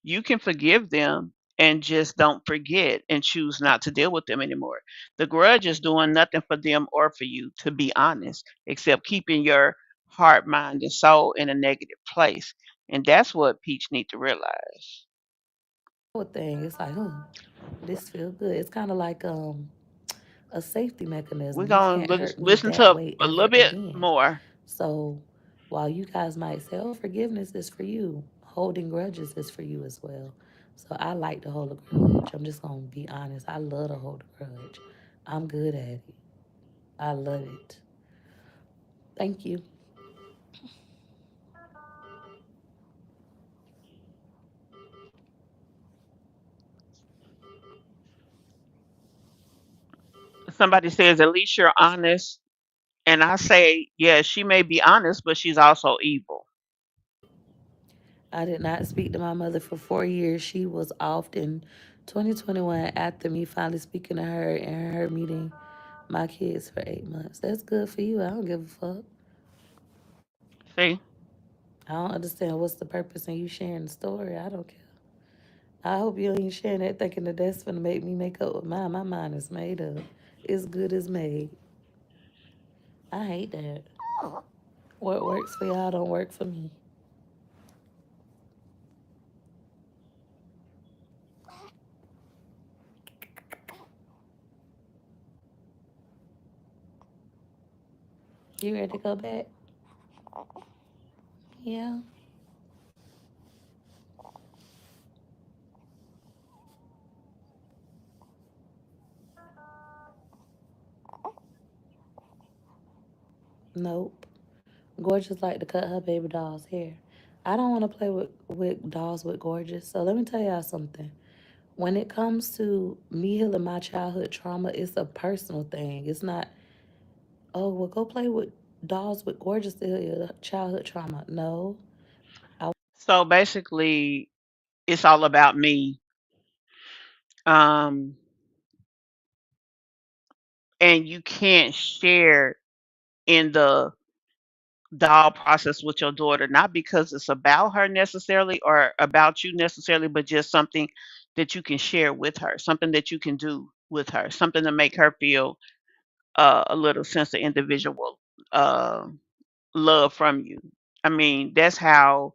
You can forgive them and just don't forget and choose not to deal with them anymore. The grudge is doing nothing for them or for you, to be honest, except keeping your heart, mind, and soul in a negative place. And that's what Peach need to realize. Thing. It's like, this feel good. It's kind of like a safety We're mechanism. You gonna can't hurt me listen that to way a little ever bit again. more. So while you guys might say, oh, forgiveness is for you, holding grudges is for you as well. So I like to hold a grudge. I'm just going to be honest. I love to hold a grudge. I'm good at it. I love it. Thank you. Somebody says at least you're honest, and I say, yeah, she may be honest, but she's also evil. I did not speak to my mother for 4 years. She was off in 2021 after me finally speaking to her and her meeting my kids for 8 months. That's good for you. I don't give a fuck. See, I don't understand what's the purpose in you sharing the story. I don't care. I hope you ain't sharing that thinking that that's gonna make me make up with mine. My mind is made up. It's good as made. I hate that. What works for y'all don't work for me. You ready to go back? Yeah. Nope. Gorgeous like to cut her baby doll's hair. I don't want to play with dolls with gorgeous. So let me tell y'all something. When it comes to me healing my childhood trauma, it's a personal thing. It's not, oh, well, go play with dolls with gorgeous to heal your childhood trauma. No. I So basically, it's all about me. Um, and you can't share in the doll process with your daughter, not because it's about her necessarily or about you necessarily, but just something that you can share with her, something that you can do with her, something to make her feel a little sense of individual uh, love from you. I mean, that's how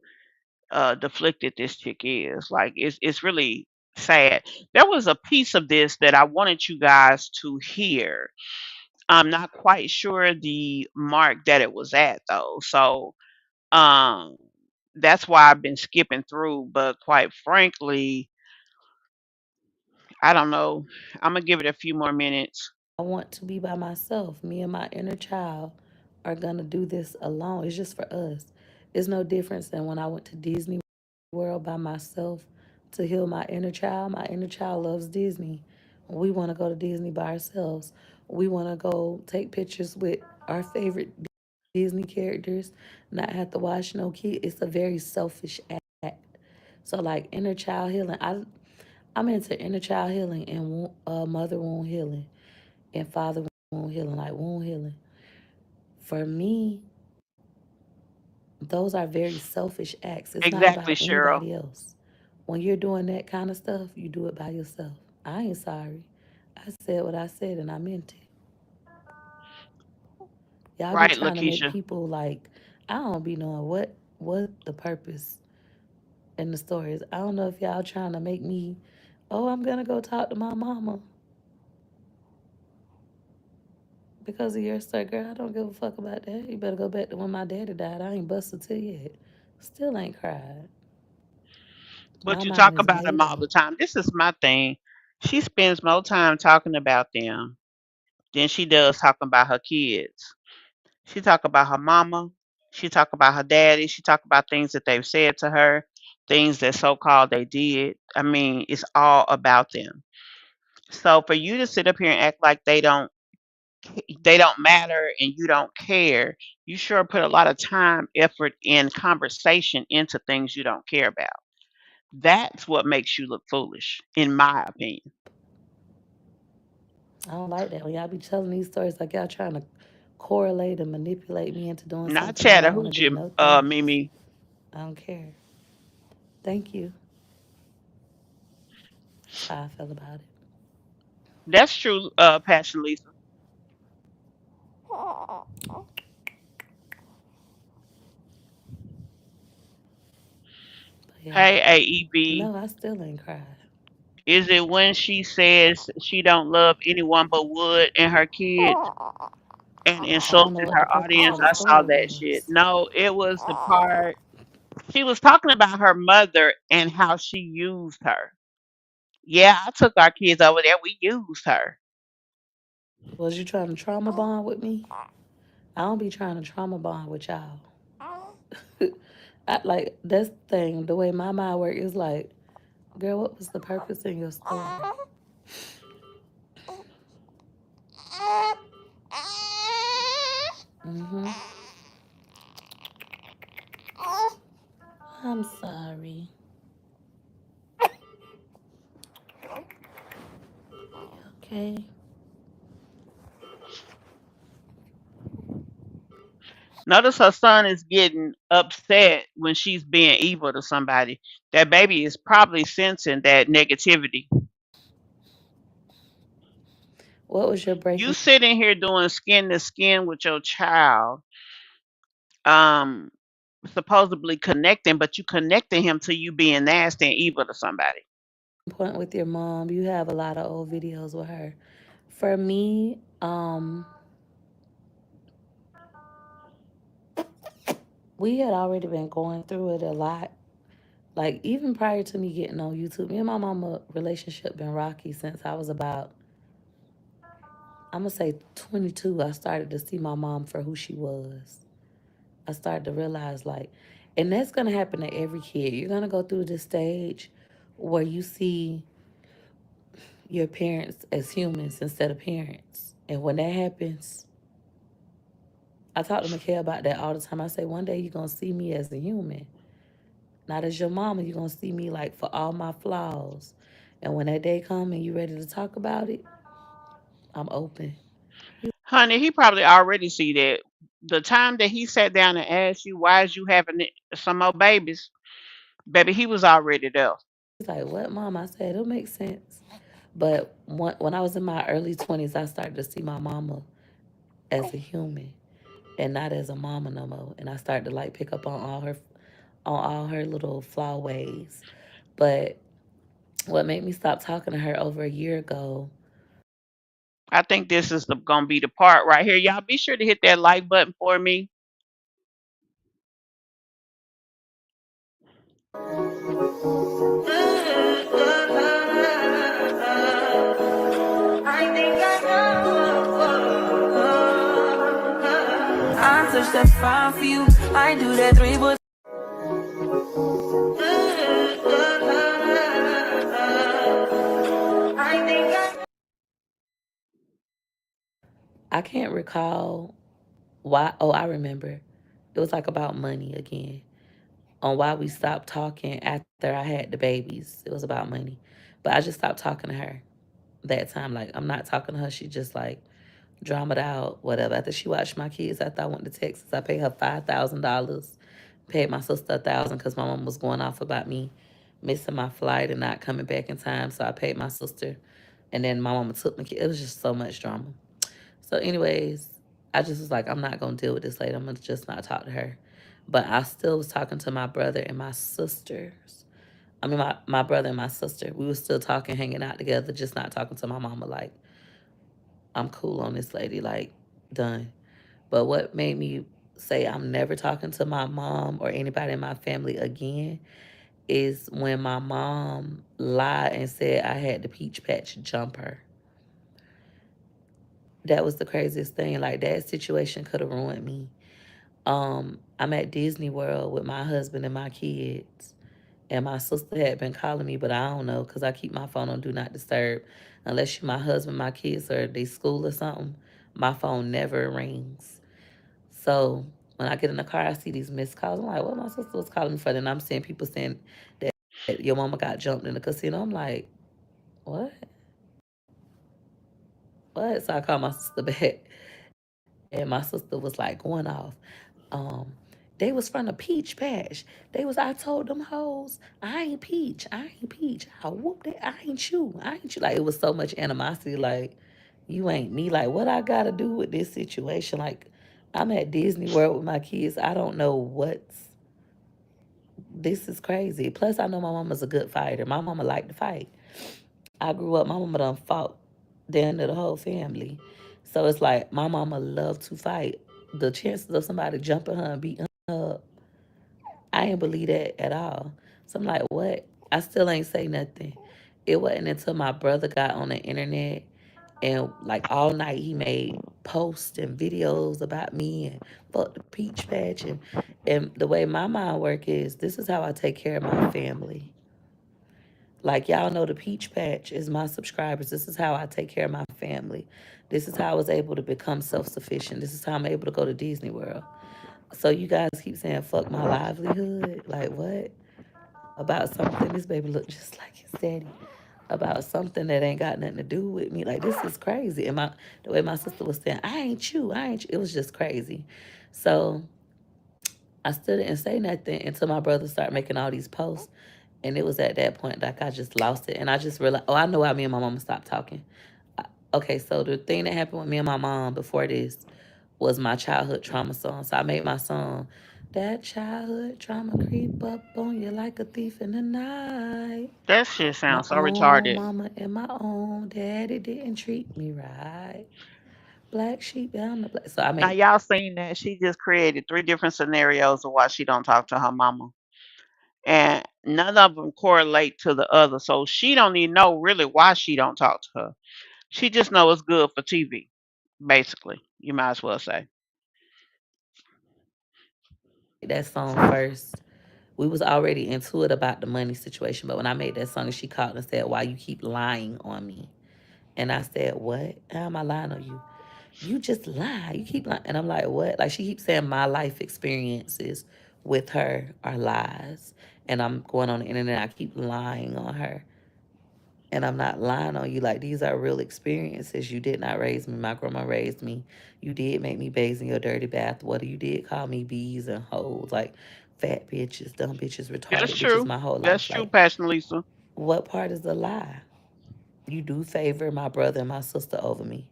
deflected this chick is. Like, it's really sad. There was a piece of this that I wanted you guys to hear. I'm not quite sure the mark that it was at though. So um that's why I've been skipping through, but quite frankly, I don't know. I'm gonna give it a few more minutes. want to be by myself. Me and my inner child are going to do this alone. It's just for us. It's no difference than when I went to Disney World by myself to heal my inner child. My inner child loves Disney. We want to go to Disney by ourselves. We want to go take pictures with our favorite Disney characters, not have to watch no kid. It's a very selfish act. So like inner child healing, I'm into inner child healing and mother wound healing and father wound healing, like wound healing. For me, those are very selfish acts. It's not Exactly, about Cheryl. anybody else. When you're doing that kind of stuff, you do it by yourself. I ain't sorry. I said what I said and I meant it. Y'all be Right, trying to make Lakeisha. people like I don't be knowing what the purpose in the story is. I don't know if y'all trying to make me, oh, I'm gonna go talk to my mama because of your story, girl. I don't give a fuck about that. You better go back to when my daddy died. I ain't busted till yet. Still ain't cried. But My you mind talk is about them made all the up. time. This is my thing. She spends more time talking about them than she does talking about her kids. She talk about her mama. She talk about her daddy. She talk about things that they've said to her, things that so called they did. I mean, it's all about them. So for you to sit up here and act like they don't matter and you don't care, you sure put a lot of time, effort, and conversation into things you don't care about. That's what makes you look foolish, in my opinion. I don't like that when y'all be telling these stories like y'all trying to correlate and manipulate me into doing Not something I don't want to do. Chattahoochee, No thanks. Mimi. I don't care. Thank you. That's how I feel about it. That's true, Passion Lisa. But yeah. Hey, AEB. No, I still ain't cried. Is it when she says she don't love anyone but Wood and her kids and I don't know insulted what the her purpose audience? of the I saw story that shit. was. No, it was the part she was talking about her mother and how she used her. Yeah, I took our kids over there. We used her. Was you trying to trauma bond with me? I don't be trying to trauma bond with y'all. Like that's the thing. The way my mind works is like, girl, what was the purpose in your story? hmm I'm sorry. Okay. Notice her son is getting upset when she's being evil to somebody. That baby is probably sensing that negativity. What was your You breaking sitting here doing skin to skin with your child, um, supposedly connecting, but you connecting him to you being nasty and evil to somebody. point with your mom? You have a lot of old videos with her. For me, we had already been going through it a lot. Like even prior to me getting on YouTube, me and my mama relationship been rocky since I was about I'm gonna say 22. I started to see my mom for who she was. I started to realize like And that's going to happen to every kid. You're going to go through this stage where you see your parents as humans instead of parents. And when that happens, I talk to Mikhail about that all the time. I say, one day you're going to see me as a human, not as your mama. You're going to see me like for all my flaws. And when that day comes and you're ready to talk about it, I'm open. Honey, he probably already see that. The time that he sat down and asked you, why is you having some more babies? Baby, he was already there. He's like, what, mom? I said, it'll make sense. But when I was in my early 20s, I started to see my mama as a human and not as a mama no more. And I started to like pick up on all her little flaw ways. But what made me stop talking to her over a year ago, I think this is gonna be the part right here. Y'all be sure to hit that like button for me. I think I know. I touch that fine for you. I do that three, but I think I I can't recall why. Oh, I remember. It was like about money again. On why we stopped talking after I had the babies. It was about money. But I just stopped talking to her that time. Like, I'm not talking to her. She just like dramaed out, whatever. After she watched my kids, after I went to Texas, I paid her $5,000. Paid my sister 1,000 because my mom was going off about me missing my flight and not coming back in time. So I paid my sister, and then my mama took my kid. It was just so much drama. So, anyways, I just was like, I'm not gonna deal with this lady. I'm gonna just not talk to her. But I still was talking to my brother and my sisters. I mean, my brother and my sister. We were still talking, hanging out together, just not talking to my mama. Like, I'm cool on this lady. Like, done. But what made me say I'm never talking to my mom or anybody in my family again is when my mom lied and said I had the peach patch jumper. That was the craziest thing. Like, that situation could have ruined me. I'm at Disney World with my husband and my kids, and my sister had been calling me, but I don't know because I keep my phone on do not disturb. Unless you my husband, my kids, or they school or something, my phone never rings. So when I get in the car, I see these missed calls. I'm like, what my sister was calling me for? Then I'm seeing people saying that your mama got jumped in the casino. I'm like, what? What? So I called my sister back, and my sister was like going off. Um, they was from the peach patch. I told them hoes, I ain't peach. I ain't peach. I whooped it. I ain't you. I ain't you. Like, it was so much animosity. Like, you ain't me. Like, what I got to do with this situation? Like, I'm at Disney World with my kids. I don't know what's this is crazy. Plus, I know my mama's a good fighter. My mama liked to fight. I grew up, my mama done fought down to the whole family. So it's like my mama loved to fight. The chances of somebody jumping her and beating her up, I ain't believe that at all. So I'm like, what? I still ain't say nothing. It wasn't until my brother got on the internet and like all night he made posts and videos about me and fuck the peach patch and the way my mind work is this is how I take care of my family. Like, y'all know the peach patch is my subscribers. This is how I take care of my family. This is how I was able to become self-sufficient. This is how I'm able to go to Disney World. So you guys keep saying fuck my livelihood. Like, what? About something this baby look just like his daddy. About something that ain't got nothing to do with me. Like, this is crazy. And the way my sister was saying, I ain't you, I ain't you. It was just crazy. So I still didn't say nothing until my brother started making all these posts. And it was at that point like I just lost it. And I just realized, oh, I know why me and my mama stopped talking. Okay, so the thing that happened with me and my mom before this was my childhood trauma song. So I made my song, that childhood trauma creep up on you like a thief in the night. That shit My sounds so own retarded. mama and my own daddy didn't treat me right. Black sheep down the black. So I Now made y'all seen that she just created three different scenarios of why she don't talk to her mama, and none of them correlate to the other. So she don't even know really why she don't talk to her. She just know it's good for TV. Basically, you might as well say. that song first We was already into it about the money situation, but when I made that song, she called and said, "Why you keep lying on me?" And I said, "What? How am I lying on you? You just lie. You keep lying." And I'm like, "What?" Like she keeps saying my life experiences with her are lies, and I'm going on the internet. I keep lying on her, and I'm not lying on you. Like these are real experiences. You did not raise me. My grandma raised me. You did make me bathe in your dirty bath water. You did call me bees and hoes, like fat bitches, dumb bitches, That's retarded bitches true. my whole That's life. true, Like, Pastor Lisa. what part is a lie? You do favor my brother and my sister over me.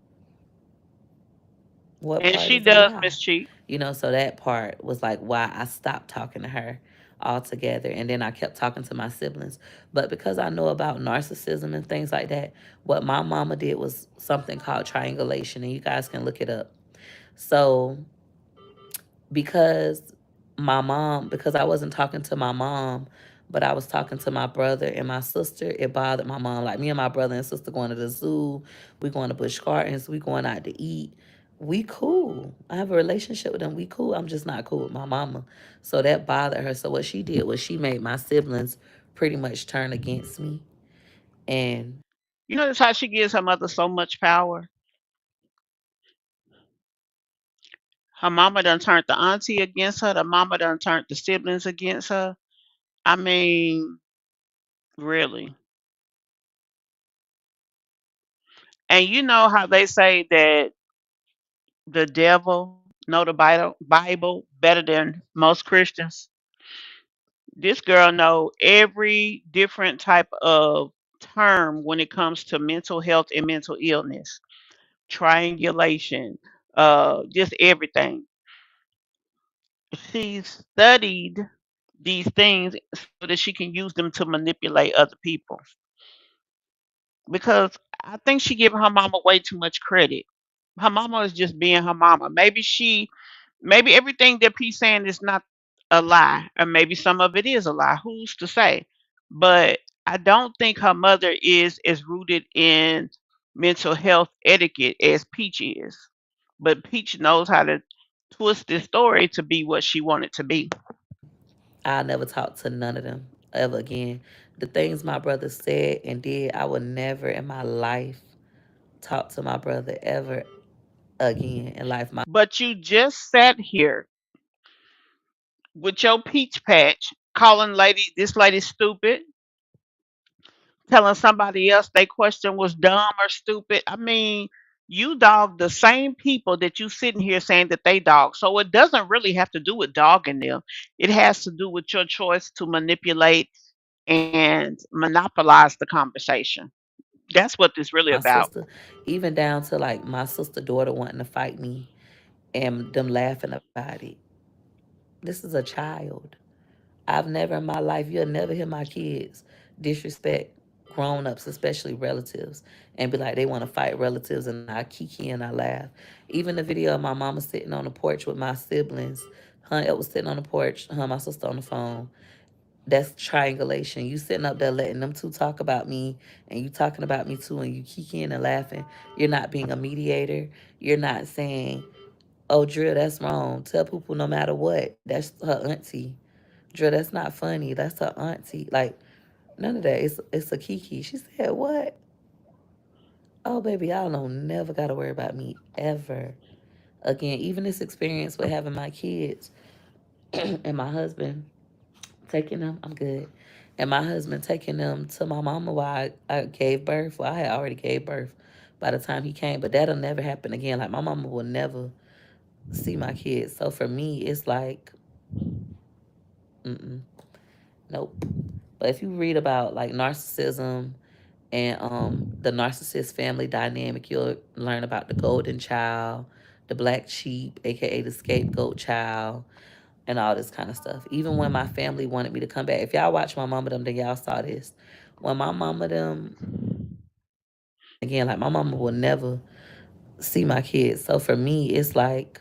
What And part she is a does lie? mistreat. So that part was like why I stopped talking to her altogether. And then I kept talking to my siblings. But because I know about narcissism and things like that, what my mama did was something called triangulation. And you guys can look it up. So because because I wasn't talking to my mom, but I was talking to my brother and my sister, it bothered my mom. Like me and my brother and sister going to the zoo, we going to Busch Gardens, we going out to eat. We cool. I have a relationship with them. We cool. I'm just not cool with my mama. So that bothered her. So what she did was she made my siblings pretty much turn against me. And You notice how she gives her mother so much power? Her mama done turned the auntie against her. The mama done turned the siblings against her. I mean, really. And you know how they say that the devil know the Bible better than most Christians? This girl know every different type of term when it comes to mental health and mental illness, triangulation, just everything. She studied these things so that she can use them to manipulate other people. Because I think she giving her mama way too much credit. Her mama is just being her mama. Maybe everything that P's saying is not a lie, or maybe some of it is a lie. Who's to say? But I don't think her mother is as rooted in mental health etiquette as Peach is. But Peach knows how to twist this story to be what she wanted to be. I'll never talk to none of them ever again. The things my brother said and did, I would never in my life talk to my brother ever again in life. My But you just sat here with your peach patch calling this lady stupid, telling somebody else they question was dumb or stupid. I mean, you dog the same people that you sitting here saying that they dog. So it doesn't really have to do with dogging them. It has to do with your choice to manipulate and monopolize the conversation. That's what this really my about. sister, even down to like my sister daughter wanting to fight me and them laughing about it. This is a child. I've never in my life, you'll never hear my kids disrespect grown ups, especially relatives, and be like they want to fight relatives, and I kiki and I laugh. Even the video of my mama sitting on the porch with my siblings, it was sitting on the porch, my sister on the phone. That's triangulation. You sitting up there letting them two talk about me, and you talking about me too, and you kikiing and laughing. You're not being a mediator. You're not saying, "Oh, Drill, that's wrong. Tell Poo no matter what. That's her auntie. Drill, that's not funny. That's her auntie." Like none of that. It's a kiki. She said, "What? Oh, baby, y'all don't never gotta worry about me ever again." Even this experience with having my kids and my husband taking them, I'm good. And my husband taking them to my mama while I gave birth. Well, I had already gave birth by the time he came, but that'll never happen again. Like my mama will never see my kids. So for me, it's like, mm-mm, nope. But if you read about like narcissism and the narcissist family dynamic, you'll learn about the golden child, the black sheep, aka the scapegoat child, and all this kind of stuff. Even when my family wanted me to come back, if y'all watch my mama them, then y'all saw this. When my mama them again, like my mama will never see my kids. So for me, it's like,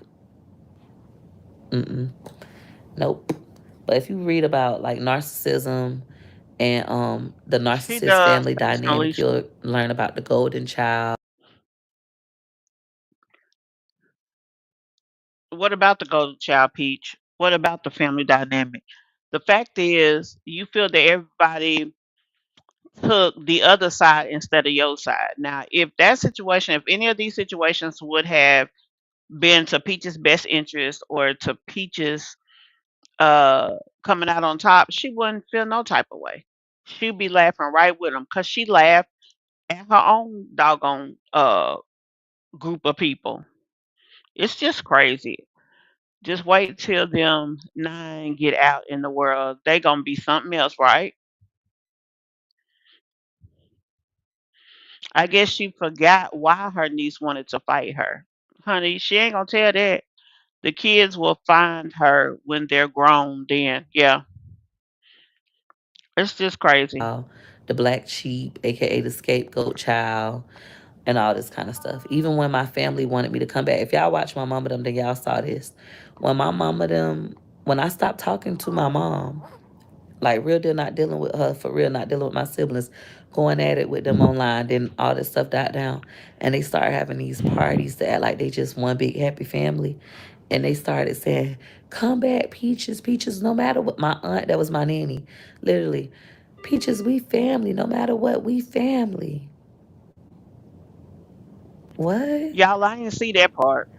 mm-mm, nope. But if you read about like narcissism and the She narcissist does, family Pastor dynamic, Lisa. you'll learn about the golden child. What about the golden child, Peach? What about the family dynamic? The fact is, you feel that everybody took the other side instead of your side. Now, if that situation, if any of these situations would have been to Peach's best interest or to Peach's uh coming out on top, she wouldn't feel no type of way. She'd be laughing right with them because she laughed at her own doggone group of people. It's just crazy. Just wait till them 9 get out in the world. They gonna be something else, right? I guess she forgot why her niece wanted to fight her. Honey, she ain't gonna tell that. The kids will find her when they're grown then. Yeah. It's just crazy. The black sheep, aka the scapegoat child, and all this kind of stuff. Even when my family wanted me to come back, if y'all watch my mama them, then y'all saw this. When my mama them, when I stopped talking to my mom, like real deal, not dealing with her for real, not dealing with my siblings, going at it with them online, then all this stuff died down, and they started having these parties to act like they just one big happy family, and they started saying, "Come back, Peaches, Peaches, no matter what." My aunt, that was my nanny, literally, Peaches, we family, no matter what, we family. What? Y'all, I didn't see that part.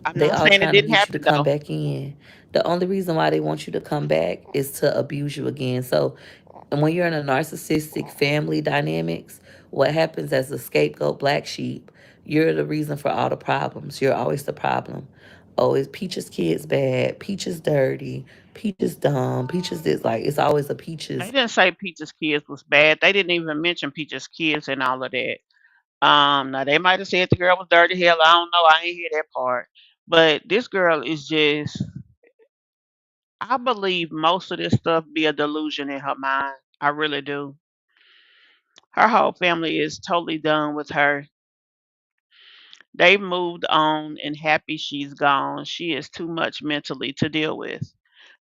I'm They not all saying it trying to didn't get you to happen come though. back in. The only reason why they want you to come back is to abuse you again. So, and when you're in a narcissistic family dynamics, what happens as a scapegoat black sheep, you're the reason for all the problems. You're always the problem. Oh, is Peach's kids bad? Peach is dirty. Peach is dumb. Peach is this. Like, it's always a They Peaches. didn't say Peach's kids was bad. They didn't even mention Peach's kids and all of that. Now they might have said the girl was dirty. Hell, I don't know. I ain't hear that part. But this girl is just. I believe most of this stuff be a delusion in her mind. I really do. Her whole family is totally done with her. They moved on and happy she's gone. She is too much mentally to deal with.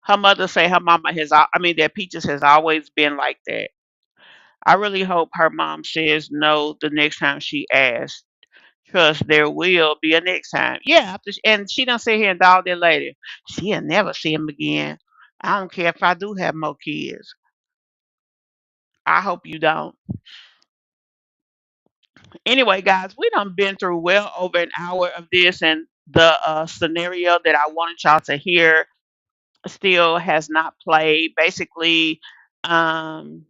Her mother say her mama I mean that Peaches has always been like that. I really hope her mom says no the next time she asks. Trust there will be a next time. Yeah, and she done sit here and dog that lady. She'll never see him again. I don't care if I do have more kids. I hope you don't. Anyway, guys, we done been through well over an hour of this, and the scenario that I wanted y'all to hear still has not played. Basically, um,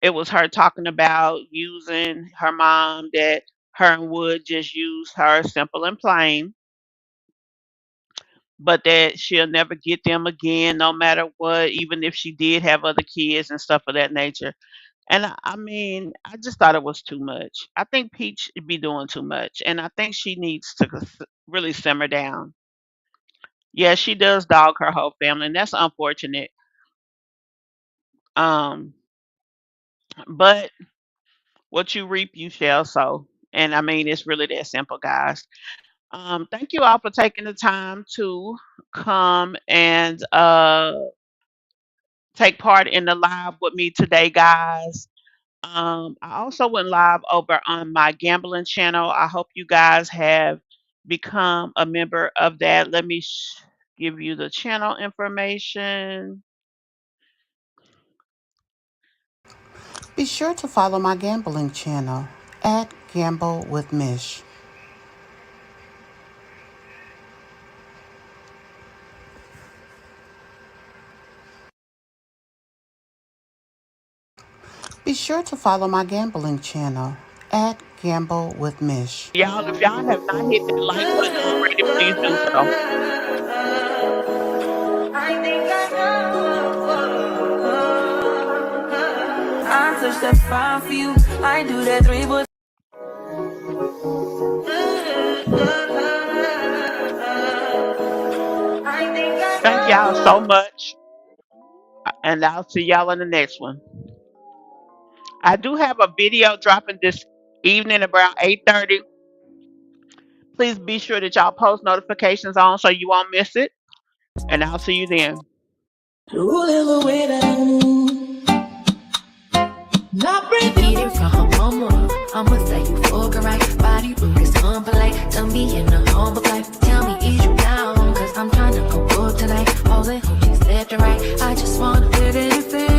it was her talking about using her mom, that her and Wood just used her simple and plain, but that she'll never get them again, no matter what, even if she did have other kids and stuff of that nature. And I mean, I just thought it was too much. I think Peach be doing too much, and I think she needs to really simmer down. Yeah, she does dog her whole family, and that's unfortunate. Um, but what you reap, you shall sow. And I mean, it's really that simple, guys. Thank you all for taking the time to come and take part in the live with me today, guys. I also went live over on my gambling channel. I hope you guys have become a member of that. Let me give you the channel information. Be sure to follow my gambling channel at Gamble with Mish. Be sure to follow my gambling channel at Gamble with Mish. Y'all, if y'all have not hit that like button already, please do so. I think I know. I touch that fire for you. I do that three, but I think I Thank y'all so know. much, and I'll see y'all in the next one. I do have a video dropping this evening around 8:30. Please be sure that y'all post notifications on so you won't miss it, and I'll see you then. Rolling the way that I move. Not breathing. Get it from her mama. I'ma say you fuck her right. Body rude is unpolite. Tell me in a humble life. Tell me is you down? Cause I'm trying to go up tonight. All that hope she said. get right. I just wanna live in a fantasy.